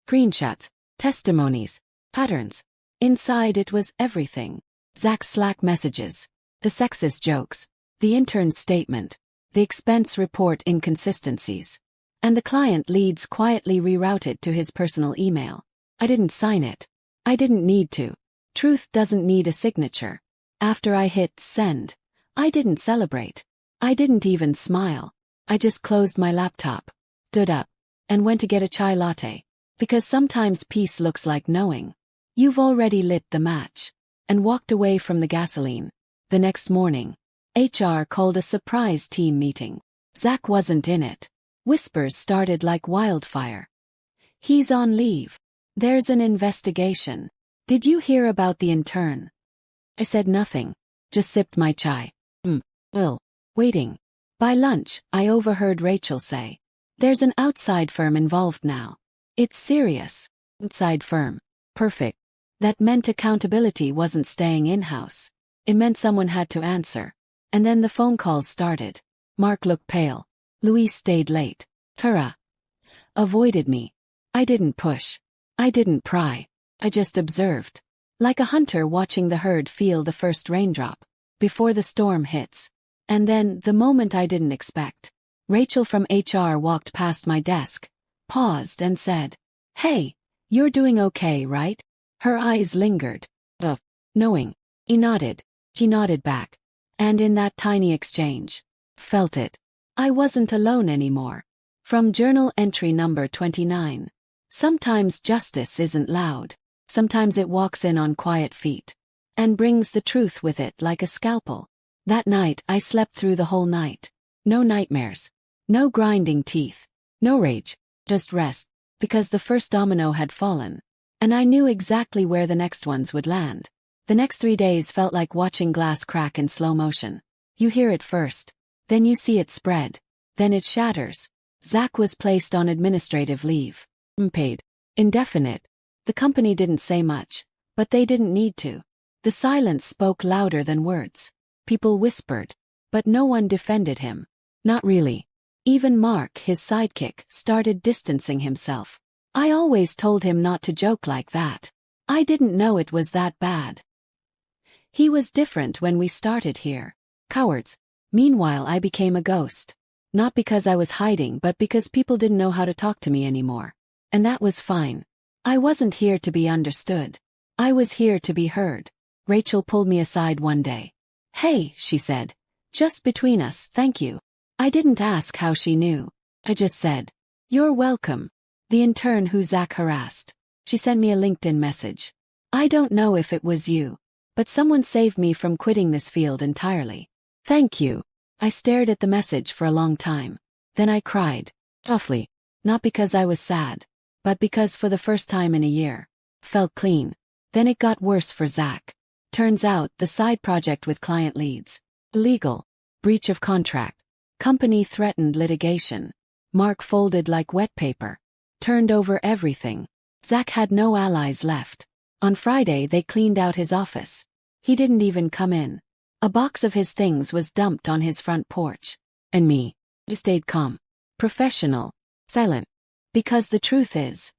Speaker 2: Screenshots. Testimonies. Patterns. Inside it was everything. Zach's Slack messages. The sexist jokes. The intern's statement. The expense report inconsistencies. And the client leads quietly rerouted to his personal email. I didn't sign it. I didn't need to. Truth doesn't need a signature. After I hit send, I didn't celebrate. I didn't even smile. I just closed my laptop, stood up, and went to get a chai latte. Because sometimes peace looks like knowing you've already lit the match, and walked away from the gasoline. The next morning, HR called a surprise team meeting. Zach wasn't in it. Whispers started like wildfire. He's on leave. There's an investigation. Did you hear about the intern? I said nothing, just sipped my chai. Waiting. By lunch, I overheard Rachel say, "There's an outside firm involved now. It's serious." Outside firm. Perfect. That meant accountability wasn't staying in-house. It meant someone had to answer. And then the phone calls started. Mark looked pale. Luis stayed late. Kara avoided me. I didn't push. I didn't pry. I just observed. Like a hunter watching the herd feel the first raindrop before the storm hits. And then, the moment I didn't expect, Rachel from HR walked past my desk, paused and said, "Hey, you're doing okay, right?" Her eyes lingered. Knowing. He nodded. She nodded back. And in that tiny exchange, felt it. I wasn't alone anymore. From journal entry number 29. Sometimes justice isn't loud. Sometimes it walks in on quiet feet. And brings the truth with it like a scalpel. That night I slept through the whole night. No nightmares. No grinding teeth. No rage. Just rest. Because the first domino had fallen. And I knew exactly where the next ones would land. The next 3 days felt like watching glass crack in slow motion. You hear it first. Then you see it spread. Then it shatters. Zach was placed on administrative leave. Unpaid. Indefinite. The company didn't say much. But they didn't need to. The silence spoke louder than words. People whispered. But no one defended him. Not really. Even Mark, his sidekick, started distancing himself. I always told him not to joke like that. I didn't know it was that bad. He was different when we started here. Cowards. Meanwhile, I became a ghost. Not because I was hiding, but because people didn't know how to talk to me anymore. And that was fine. I wasn't here to be understood. I was here to be heard. Rachel pulled me aside one day. "Hey," she said. "Just between us, thank you." I didn't ask how she knew. I just said, "You're welcome." The intern who Zach harassed. She sent me a LinkedIn message. "I don't know if it was you, but someone saved me from quitting this field entirely. Thank you." I stared at the message for a long time. Then I cried. Softly. Not because I was sad, but because for the first time in a year, felt clean. Then it got worse for Zach. Turns out, the side project with client leads. Illegal. Breach of contract. Company threatened litigation. Mark folded like wet paper. Turned over everything. Zach had no allies left. On Friday they cleaned out his office. He didn't even come in. A box of his things was dumped on his front porch. And me. I stayed calm. Professional. Silent. Because the truth is,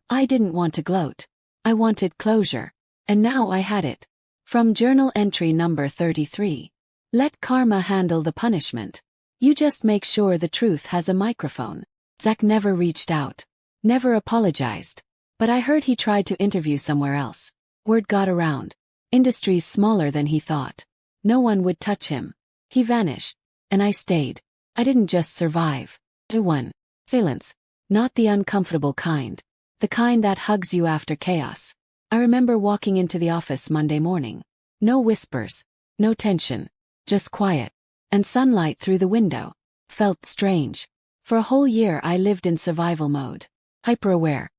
Speaker 2: I didn't want to gloat. I wanted closure. And now I had it. From journal entry number 33. Let karma handle the punishment. You just make sure the truth has a microphone. Zach never reached out. Never apologized. But I heard he tried to interview somewhere else. Word got around. Industry's smaller than he thought. No one would touch him. He vanished. And I stayed. I didn't just survive. I won. Silence. Not the uncomfortable kind. The kind that hugs you after chaos. I remember walking into the office Monday morning. No whispers. No tension. Just quiet. And sunlight through the window. Felt strange. For a whole year I lived in survival mode. Hyper-aware.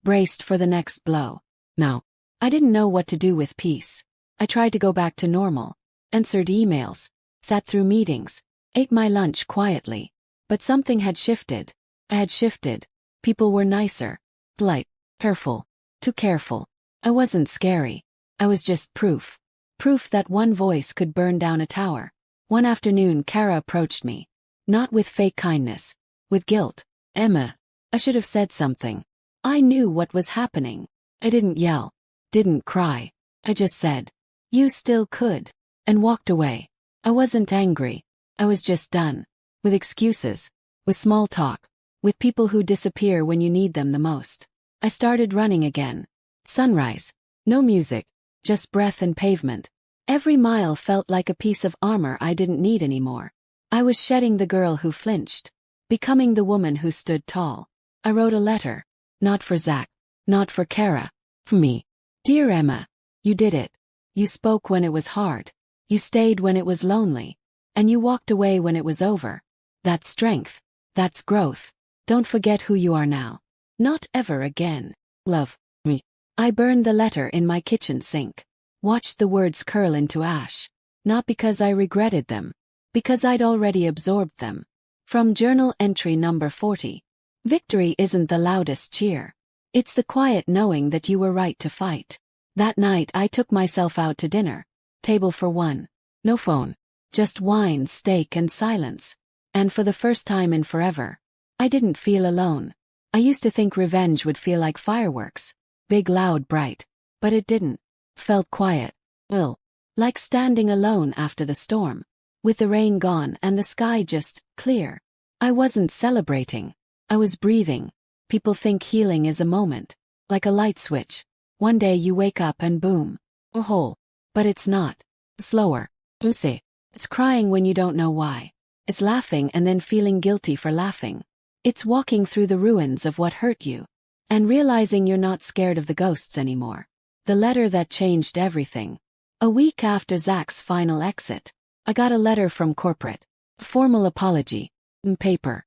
Speaker 2: Braced for the next blow. Now, I didn't know what to do with peace. I tried to go back to normal. Answered emails. Sat through meetings. Ate my lunch quietly. But something had shifted. I had shifted. People were nicer. Polite. Careful. Too careful. I wasn't scary. I was just proof. Proof that one voice could burn down a tower. One afternoon Kara approached me. Not with fake kindness. With guilt. "Emma." I should have said something. I knew what was happening. I didn't yell. Didn't cry. I just said, "You still could." And walked away. I wasn't angry. I was just done. With excuses. With small talk. With people who disappear when you need them the most. I started running again. Sunrise. No music. Just breath and pavement. Every mile felt like a piece of armor I didn't need anymore. I was shedding the girl who flinched, becoming the woman who stood tall. I wrote a letter. Not for Zach. Not for Kara. For me. Dear Emma, you did it. You spoke when it was hard. You stayed when it was lonely. And you walked away when it was over. That's strength. That's growth. Don't forget who you are now. Not ever again. Love, me. I burned the letter in my kitchen sink. Watched the words curl into ash. Not because I regretted them. Because I'd already absorbed them. From journal entry number 40. Victory isn't the loudest cheer. It's the quiet knowing that you were right to fight. That night I took myself out to dinner. Table for one. No phone. Just wine, steak and silence. And for the first time in forever, I didn't feel alone. I used to think revenge would feel like fireworks. Big, loud, bright. But it didn't. Felt quiet. Like standing alone after the storm. With the rain gone and the sky just clear. I wasn't celebrating. I was breathing. People think healing is a moment. Like a light switch. One day you wake up and boom. A hole. But it's not. Slower. It's crying when you don't know why. It's laughing and then feeling guilty for laughing. It's walking through the ruins of what hurt you. And realizing you're not scared of the ghosts anymore. The letter that changed everything. A week after Zach's final exit, I got a letter from corporate. A formal apology. Paper.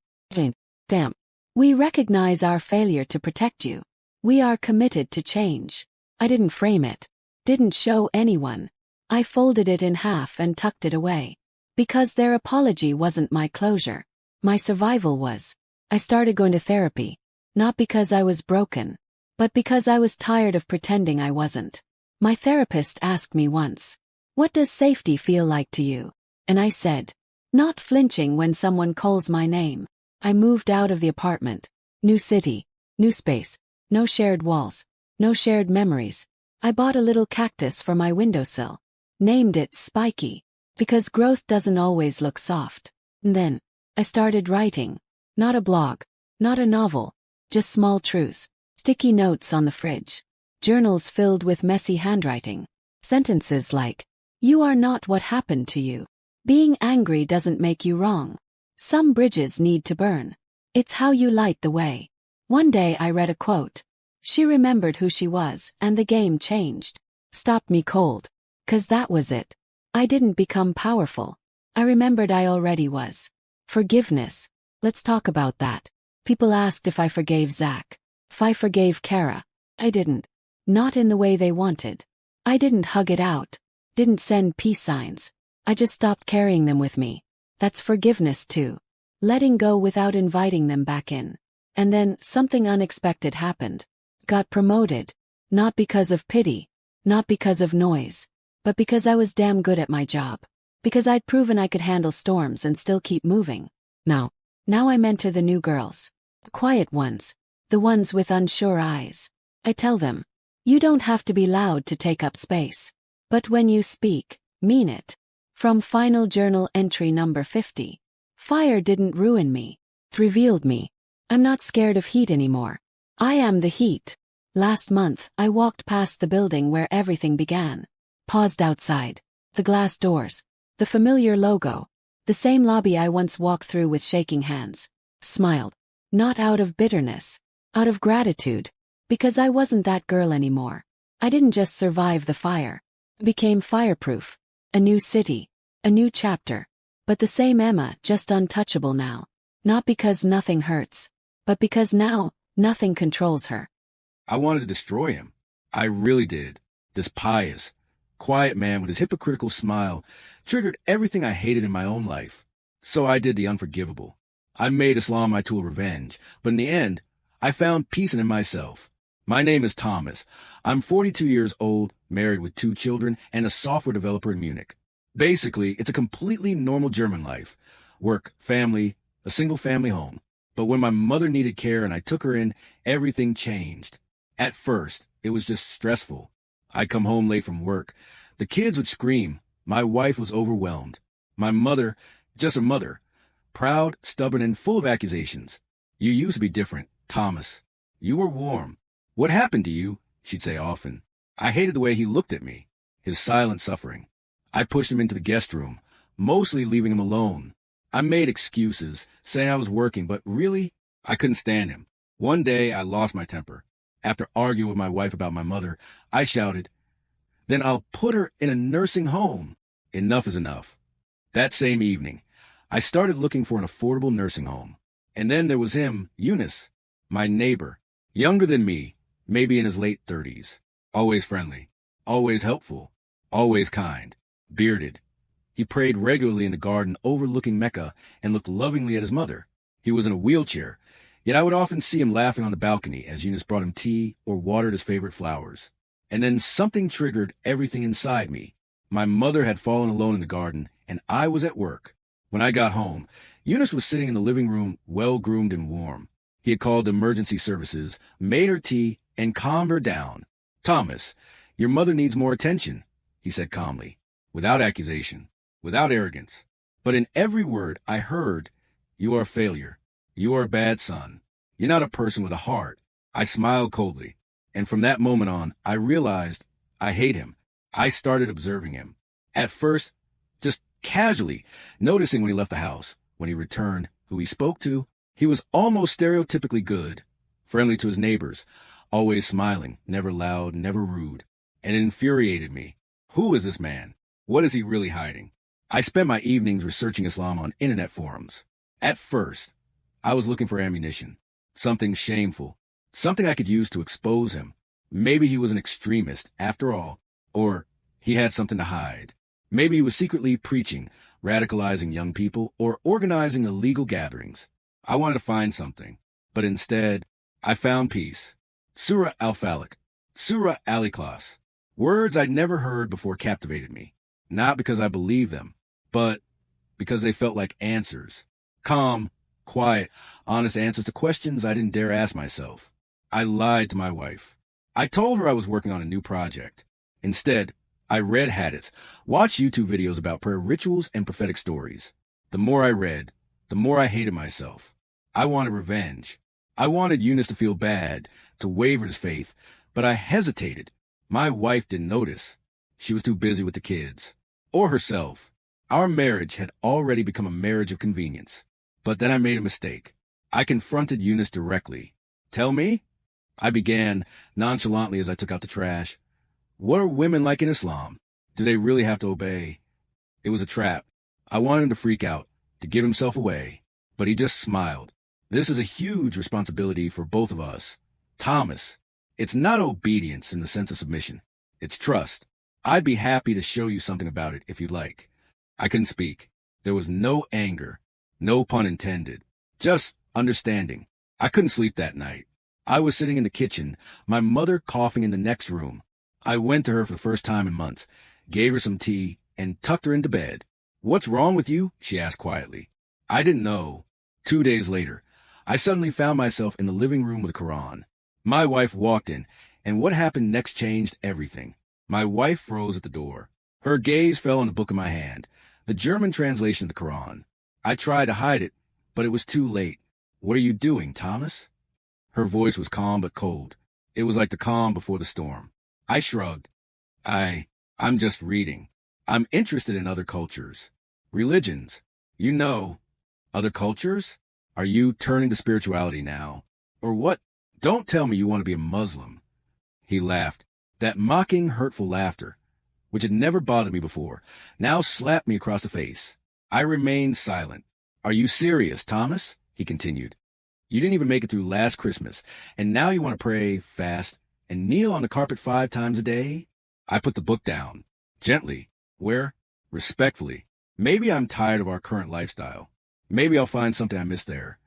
Speaker 2: Damn. We recognize our failure to protect you. We are committed to change. I didn't frame it. Didn't show anyone. I folded it in half and tucked it away. Because their apology wasn't my closure. My survival was. I started going to therapy. Not because I was broken. But because I was tired of pretending I wasn't. My therapist asked me once, "What does safety feel like to you?" And I said, "Not flinching when someone calls my name." I moved out of the apartment. New city. New space. No shared walls. No shared memories. I bought a little cactus for my windowsill. Named it Spiky. Because growth doesn't always look soft. And then, I started writing. Not a blog. Not a novel. Just small truths. Sticky notes on the fridge. Journals filled with messy handwriting. Sentences like, "You are not what happened to you. Being angry doesn't make you wrong. Some bridges need to burn. It's how you light the way." One day I read a quote. She remembered who she was, and the game changed. Stopped me cold. 'Cause that was it. I didn't become powerful. I remembered I already was. Forgiveness. Let's talk about that. People asked if I forgave Zach. If I forgave Kara. I didn't. Not in the way they wanted. I didn't hug it out. Didn't send peace signs. I just stopped carrying them with me. That's forgiveness too. Letting go without inviting them back in. And then something unexpected happened. Got promoted. Not because of pity. Not because of noise. But because I was damn good at my job. Because I'd proven I could handle storms and still keep moving. Now I mentor the new girls. The quiet ones. The ones with unsure eyes. I tell them, you don't have to be loud to take up space. But when you speak, mean it. From final journal entry number 50. Fire didn't ruin me. It revealed me. I'm not scared of heat anymore. I am the heat. Last month, I walked past the building where everything began. Paused outside. The glass doors. The familiar logo. The same lobby I once walked through with shaking hands. Smiled. Not out of bitterness. Out of gratitude. Because I wasn't that girl anymore. I didn't just survive the fire. I became fireproof. A new city. A new chapter. But the same Emma, just untouchable now. Not because nothing hurts. But because now, nothing controls her.
Speaker 3: I wanted to destroy him. I really did. This pious, quiet man with his hypocritical smile triggered everything I hated in my own life. So I did the unforgivable. I made Islam my tool of revenge, but in the end, I found peace in myself. My name is Thomas. I'm 42 years old, married with 2 children, and a software developer in Munich. Basically, it's a completely normal German life. Work, family, a single family home. But when my mother needed care and I took her in, everything changed. At first, it was just stressful. I'd come home late from work. The kids would scream. My wife was overwhelmed. My mother, just a mother. Proud, stubborn, and full of accusations. "You used to be different, Thomas. You were warm. What happened to you?" she'd say often. I hated the way he looked at me, his silent suffering. I pushed him into the guest room, mostly leaving him alone. I made excuses, saying I was working, but really, I couldn't stand him. One day, I lost my temper. After arguing with my wife about my mother, I shouted, "Then I'll put her in a nursing home. Enough is enough." That same evening, I started looking for an affordable nursing home. And then there was him, Yunus, my neighbor, younger than me, maybe in his late 30s. Always friendly, always helpful, always kind, bearded. He prayed regularly in the garden overlooking Mecca and looked lovingly at his mother. He was in a wheelchair, yet I would often see him laughing on the balcony as Yunus brought him tea or watered his favorite flowers. And then something triggered everything inside me. My mother had fallen alone in the garden, and I was at work. When I got home, Yunus was sitting in the living room, well-groomed and warm. He had called emergency services, made her tea, and calmed her down. "Thomas, your mother needs more attention," he said calmly, without accusation, without arrogance. But in every word I heard, "You are a failure. You are a bad son. You're not a person with a heart." I smiled coldly, and from that moment on, I realized I hate him. I started observing him. At first, just casually, noticing when he left the house, when he returned, who he spoke to. He was almost stereotypically good, friendly to his neighbors, always smiling, never loud, never rude. And it infuriated me. Who is this man? What is he really hiding? I spent my evenings researching Islam on internet forums. At first, I was looking for ammunition, something shameful, something I could use to expose him. Maybe he was an extremist, after all, or he had something to hide. Maybe he was secretly preaching, radicalizing young people, or organizing illegal gatherings. I wanted to find something, but instead, I found peace. Surah al-Falaq, Surah al-Ikhlas. Words I'd never heard before captivated me, not because I believed them, but because they felt like answers. Calm, quiet, honest answers to questions I didn't dare ask myself. I lied to my wife. I told her I was working on a new project. Instead, I read hadiths, watched YouTube videos about prayer rituals and prophetic stories. The more I read, the more I hated myself. I wanted revenge. I wanted Yunus to feel bad, to waver his faith, but I hesitated. My wife didn't notice. She was too busy with the kids. Or herself. Our marriage had already become a marriage of convenience. But then I made a mistake. I confronted Yunus directly. "Tell me?" I began, nonchalantly as I took out the trash. "What are women like in Islam? Do they really have to obey?" It was a trap. I wanted him to freak out, to give himself away. But he just smiled. "This is a huge responsibility for both of us. Thomas, it's not obedience in the sense of submission. It's trust. I'd be happy to show you something about it if you'd like." I couldn't speak. There was no anger, no pun intended, just understanding. I couldn't sleep that night. I was sitting in the kitchen, my mother coughing in the next room. I went to her for the first time in months, gave her some tea, and tucked her into bed. "What's wrong with you?" she asked quietly. I didn't know. 2 days later, I suddenly found myself in the living room with the Quran. My wife walked in, and what happened next changed everything. My wife froze at the door. Her gaze fell on the book in my hand, the German translation of the Quran. I tried to hide it, but it was too late. "What are you doing, Thomas?" Her voice was calm but cold. It was like the calm before the storm. I shrugged. I'm just reading. I'm interested in other cultures. Religions. You know. Other cultures? Are you turning to spirituality now? Or what? Don't tell me you want to be a Muslim. He laughed. That mocking, hurtful laughter, which had never bothered me before, now slapped me across the face. I remained silent. "Are you serious, Thomas?" he continued. "You didn't even make it through last Christmas, and now you want to pray, fast, and kneel on the carpet 5 times a day?" I put the book down. Gently. Where? Respectfully. Maybe I'm tired of our current lifestyle. Maybe I'll find something I missed there.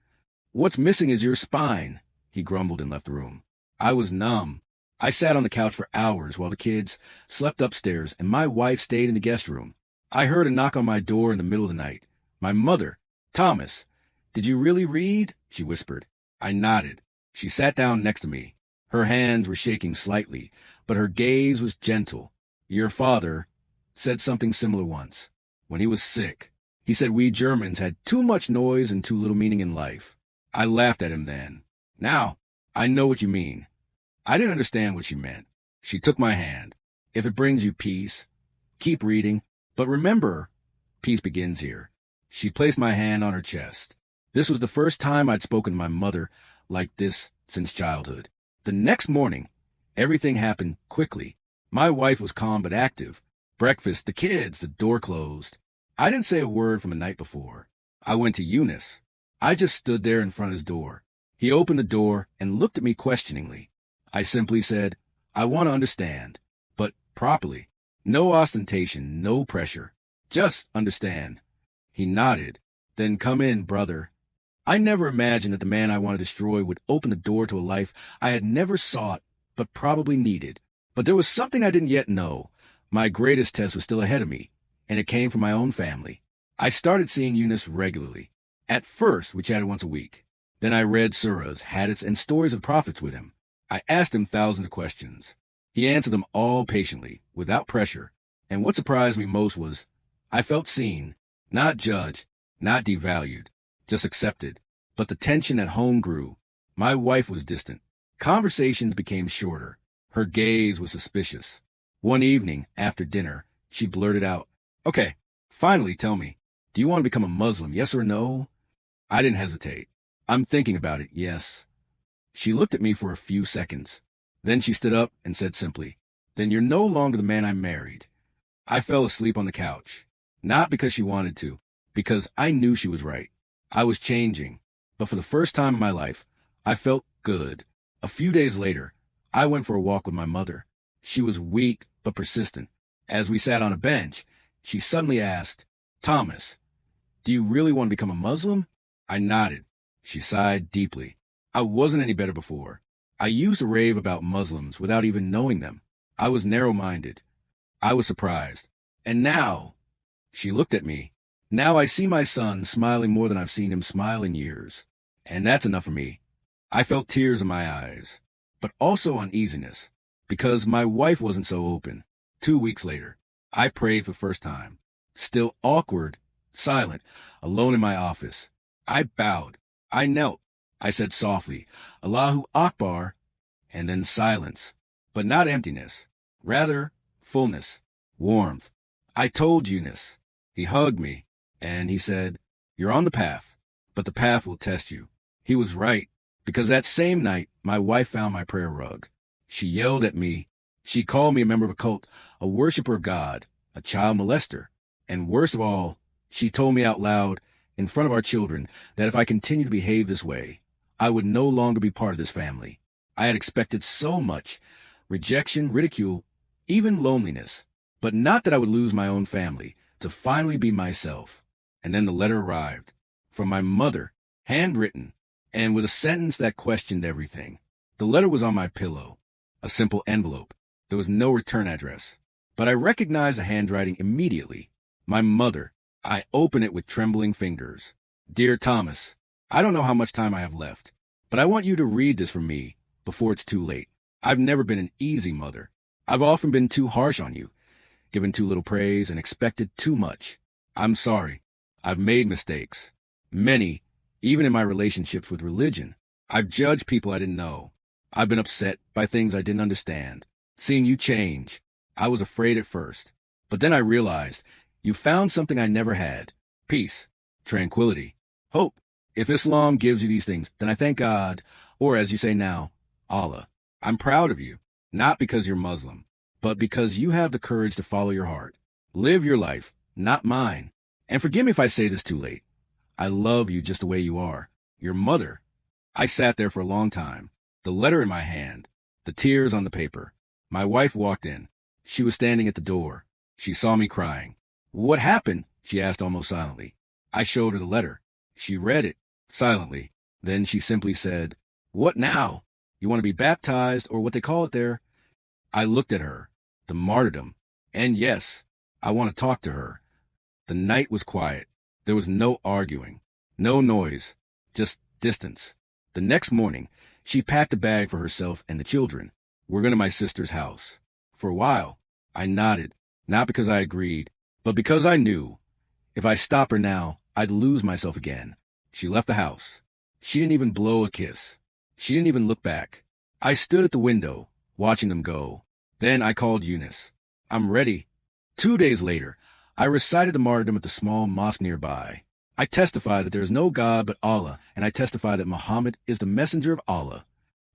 Speaker 3: "What's missing is your spine," he grumbled and left the room. I was numb. I sat on the couch for hours while the kids slept upstairs and my wife stayed in the guest room. I heard a knock on my door in the middle of the night. My mother. "Thomas, did you really read?" she whispered. I nodded. She sat down next to me. Her hands were shaking slightly, but her gaze was gentle. "Your father said something similar once, when he was sick. He said we Germans had too much noise and too little meaning in life." I laughed at him then. "Now, I know what you mean." I didn't understand what she meant. She took my hand. "If it brings you peace, keep reading. But remember, peace begins here. She placed my hand on her chest. This was the first time I'd spoken to my mother like this since childhood. The next morning, everything happened quickly. My wife was calm but active. Breakfast, the kids, the door closed. I didn't say a word from the night before. I went to Eunice. I just stood there in front of his door. He opened the door and looked at me questioningly. I simply said, I want to understand, but properly. No ostentation, no pressure. Just understand. He nodded. Then come in, brother. I never imagined that the man I wanted to destroy would open the door to a life I had never sought, but probably needed. But there was something I didn't yet know. My greatest test was still ahead of me, and it came from my own family. I started seeing Eunice regularly. At first, we chatted once a week. Then I read surahs, hadiths, and stories of prophets with him. I asked him thousands of questions. He answered them all patiently, without pressure. And what surprised me most was, I felt seen, not judged, not devalued, just accepted. But the tension at home grew. My wife was distant. Conversations became shorter. Her gaze was suspicious. One evening, after dinner, she blurted out, Okay, finally tell me, do you want to become a Muslim, yes or no? I didn't hesitate. I'm thinking about it, yes. She looked at me for a few seconds. Then she stood up and said simply, Then you're no longer the man I married. I fell asleep on the couch. Not because she wanted to, because I knew she was right. I was changing, but for the first time in my life, I felt good. A few days later, I went for a walk with my mother. She was weak but persistent. As we sat on a bench, she suddenly asked, Thomas, do you really want to become a Muslim? I nodded. She sighed deeply. I wasn't any better before. I used to rave about Muslims without even knowing them. I was narrow-minded. I was surprised. And now, she looked at me. Now I see my son smiling more than I've seen him smile in years. And that's enough for me. I felt tears in my eyes, but also uneasiness, because my wife wasn't so open. 2 weeks later, I prayed for the first time. Still awkward, silent, alone in my office. I bowed. I knelt. I said softly, Allahu Akbar, and then silence, but not emptiness, rather fullness, warmth. I told Eunice. He hugged me, and he said, You're on the path, but the path will test you. He was right, because that same night, my wife found my prayer rug. She yelled at me. She called me a member of a cult, a worshiper of God, a child molester, and worst of all, she told me out loud, in front of our children, that if I continued to behave this way, I would no longer be part of this family. I had expected so much, rejection, ridicule, even loneliness, but not that I would lose my own family, to finally be myself. And then the letter arrived, from my mother, handwritten, and with a sentence that questioned everything. The letter was on my pillow, a simple envelope. There was no return address, but I recognized the handwriting immediately. My mother. I opened it with trembling fingers. Dear Thomas, I don't know how much time I have left, but I want you to read this for me before it's too late. I've never been an easy mother. I've often been too harsh on you, given too little praise and expected too much. I'm sorry. I've made mistakes. Many, even in my relationships with religion. I've judged people I didn't know. I've been upset by things I didn't understand. Seeing you change, I was afraid at first, but then I realized you found something I never had. Peace, tranquility, hope. If Islam gives you these things, then I thank God, or as you say now, Allah. I'm proud of you, not because you're Muslim, but because you have the courage to follow your heart. Live your life, not mine. And forgive me if I say this too late. I love you just the way you are. Your mother. I sat there for a long time, the letter in my hand, the tears on the paper. My wife walked in. She was standing at the door. She saw me crying. What happened? She asked almost silently. I showed her the letter. She read it, silently. Then she simply said, What now? You want to be baptized, or what they call it there? I looked at her, the martyrdom, and yes, I want to talk to her. The night was quiet. There was no arguing, no noise, just distance. The next morning, she packed a bag for herself and the children. We're going to my sister's house. For a while, I nodded, not because I agreed, but because I knew, if I stop her now, I'd lose myself again. She left the house. She didn't even blow a kiss. She didn't even look back. I stood at the window, watching them go. Then I called Eunice. I'm ready. 2 days later, I recited the martyrdom at the small mosque nearby. I testify that there is no God but Allah, and I testify that Muhammad is the messenger of Allah.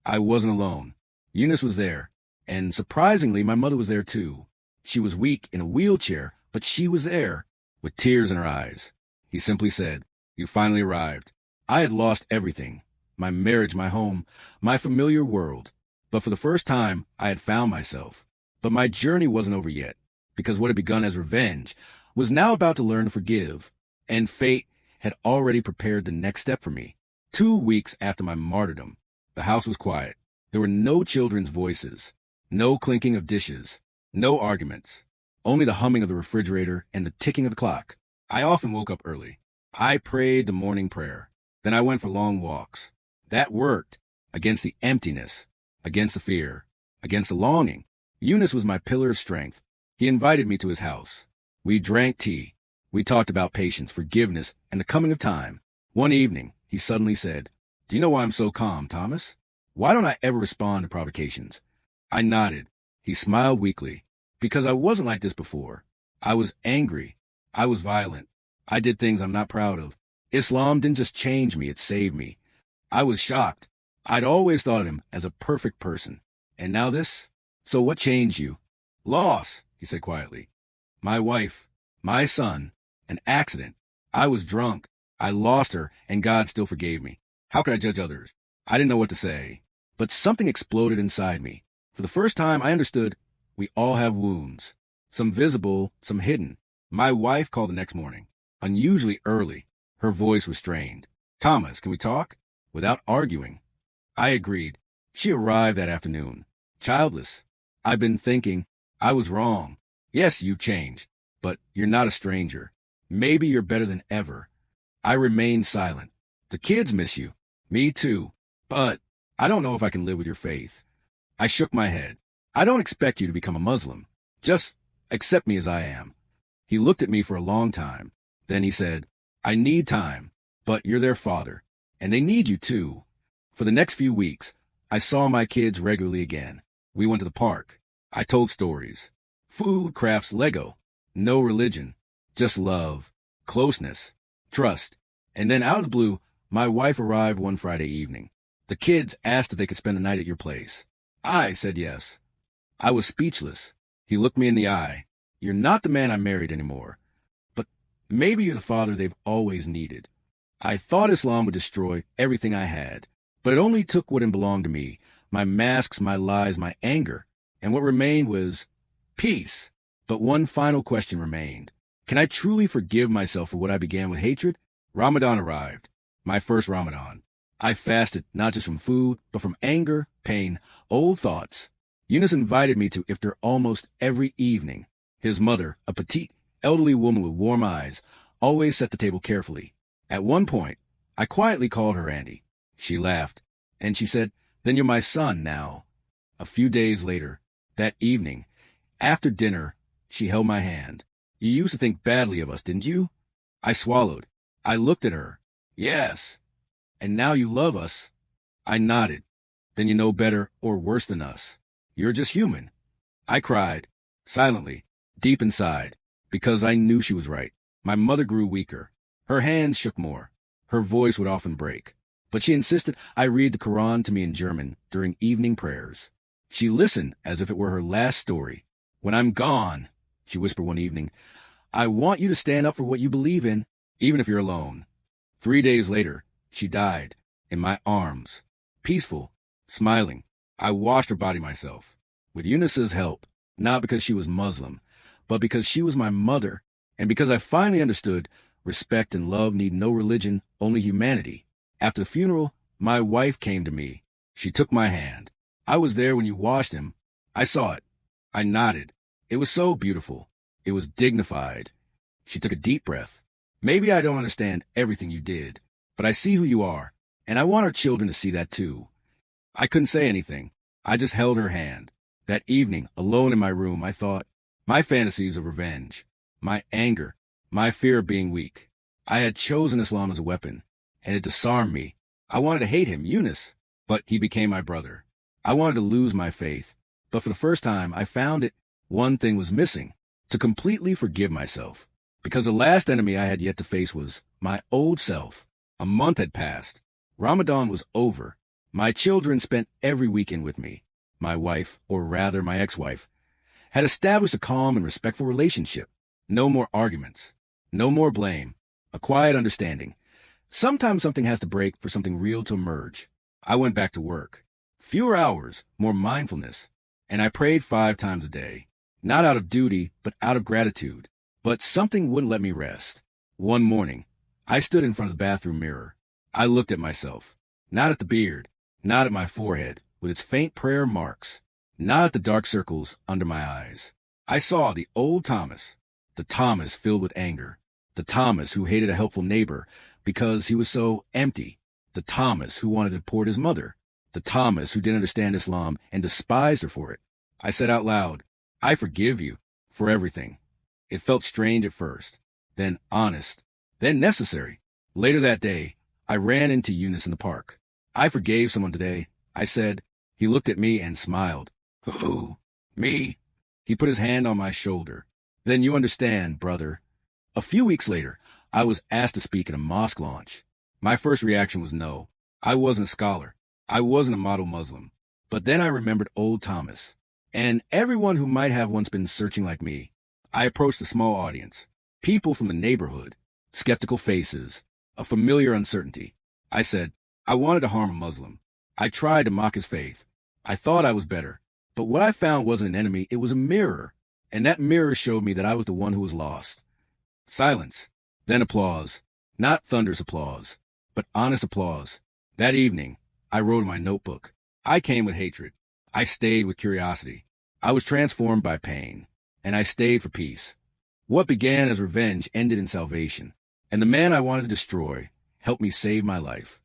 Speaker 3: I wasn't alone. Eunice was there, and surprisingly, my mother was there too. She was weak in a wheelchair, but she was there, with tears in her eyes. He simply said, "You finally arrived." I had lost everything, my marriage, my home, my familiar world. But for the first time, I had found myself. But my journey wasn't over yet, because what had begun as revenge was now about to learn to forgive, and fate had already prepared the next step for me. 2 weeks after my martyrdom, the house was quiet. There were no children's voices, no clinking of dishes, no arguments, only the humming of the refrigerator and the ticking of the clock. I often woke up early. I prayed the morning prayer. Then I went for long walks. That worked against the emptiness, against the fear, against the longing. Eunice was my pillar of strength. He invited me to his house. We drank tea. We talked about patience, forgiveness, and the coming of time. One evening, he suddenly said, "Do you know why I'm so calm, Thomas? Why don't I ever respond to provocations?" I nodded. He smiled weakly. Because I wasn't like this before. I was angry. I was violent. I did things I'm not proud of. Islam didn't just change me, it saved me. I was shocked. I'd always thought of him as a perfect person. And now this? So what changed you? Loss, he said quietly. My wife, my son, an accident. I was drunk. I lost her, and God still forgave me. How could I judge others? I didn't know what to say. But something exploded inside me. For the first time, I understood we all have wounds. Some visible, some hidden. My wife called the next morning, unusually early. Her voice was strained. "Thomas, can we talk?" Without arguing. I agreed. She arrived that afternoon. Childless. I've been thinking. I was wrong. Yes, you've changed. But you're not a stranger. Maybe you're better than ever. I remained silent. The kids miss you. Me too. But I don't know if I can live with your faith. I shook my head. I don't expect you to become a Muslim. Just accept me as I am. He looked at me for a long time. Then he said, "I need time, but you're their father, and they need you too." For the next few weeks, I saw my kids regularly again. We went to the park. I told stories. Food, crafts, Lego. No religion. Just love, closeness, trust. And then out of the blue, my wife arrived one Friday evening. The kids asked if they could spend the night at your place. I said yes. I was speechless. He looked me in the eye. "You're not the man I married anymore. But maybe you're the father they've always needed." I thought Islam would destroy everything I had, but it only took what had belonged to me, my masks, my lies, my anger, and what remained was peace. But one final question remained. Can I truly forgive myself for what I began with hatred? Ramadan arrived, my first Ramadan. I fasted not just from food, but from anger, pain, old thoughts. Eunice invited me to iftar almost every evening. His mother, a petite, elderly woman with warm eyes, always set the table carefully. At one point, I quietly called her Andy. She laughed, and she said, "Then you're my son now." A few days later, that evening, after dinner, she held my hand. "You used to think badly of us, didn't you?" I swallowed. I looked at her. "Yes." "And now you love us." I nodded. "Then you know better or worse than us. You're just human." I cried, silently, deep inside, because I knew she was right. My mother grew weaker. Her hands shook more. Her voice would often break. But she insisted I read the Quran to me in German during evening prayers. She listened as if it were her last story. "When I'm gone," she whispered one evening, "I want you to stand up for what you believe in, even if you're alone." 3 days later, she died, in my arms, peaceful, smiling. I washed her body myself, with Eunice's help, not because she was Muslim, but because she was my mother, and because I finally understood respect and love need no religion, only humanity. After the funeral, my wife came to me. She took my hand. "I was there when you washed him. I saw it." I nodded. It was so beautiful. It was dignified. She took a deep breath. "Maybe I don't understand everything you did, but I see who you are, and I want our children to see that too." I couldn't say anything. I just held her hand. That evening, alone in my room, I thought, my fantasies of revenge, my anger, my fear of being weak. I had chosen Islam as a weapon, and it disarmed me. I wanted to hate him, Eunice, but he became my brother. I wanted to lose my faith, but for the first time, I found it. One thing was missing, to completely forgive myself. because the last enemy I had yet to face was my old self. A month had passed. Ramadan was over. My children spent every weekend with me. My wife, or rather my ex-wife, had established a calm and respectful relationship. No more arguments. No more blame. A quiet understanding. Sometimes something has to break for something real to emerge. I went back to work. Fewer hours, more mindfulness. And I prayed 5 times a day. Not out of duty, but out of gratitude. But something wouldn't let me rest. One morning, I stood in front of the bathroom mirror. I looked at myself. Not at the beard. Not at my forehead, with its faint prayer marks. Not at the dark circles under my eyes. I saw the old Thomas. The Thomas filled with anger. The Thomas who hated a helpful neighbor because he was so empty. The Thomas who wanted to deport his mother. The Thomas who didn't understand Islam and despised her for it. I said out loud, I forgive you for everything. It felt strange at first, then honest, then necessary. Later that day, I ran into Eunice in the park. I forgave someone today, I said. He looked at me and smiled. Who? Me? He put his hand on my shoulder. Then you understand, brother. A few weeks later, I was asked to speak at a mosque launch. My first reaction was no. I wasn't a scholar. I wasn't a model Muslim. But then I remembered old Thomas, and everyone who might have once been searching like me. I approached a small audience, people from the neighborhood, skeptical faces, a familiar uncertainty. I said, I wanted to harm a Muslim. I tried to mock his faith. I thought I was better. But what I found wasn't an enemy, it was a mirror. And that mirror showed me that I was the one who was lost. Silence. Then applause. Not thunderous applause, but honest applause. That evening, I wrote in my notebook. I came with hatred. I stayed with curiosity. I was transformed by pain. And I stayed for peace. What began as revenge ended in salvation. And the man I wanted to destroy helped me save my life.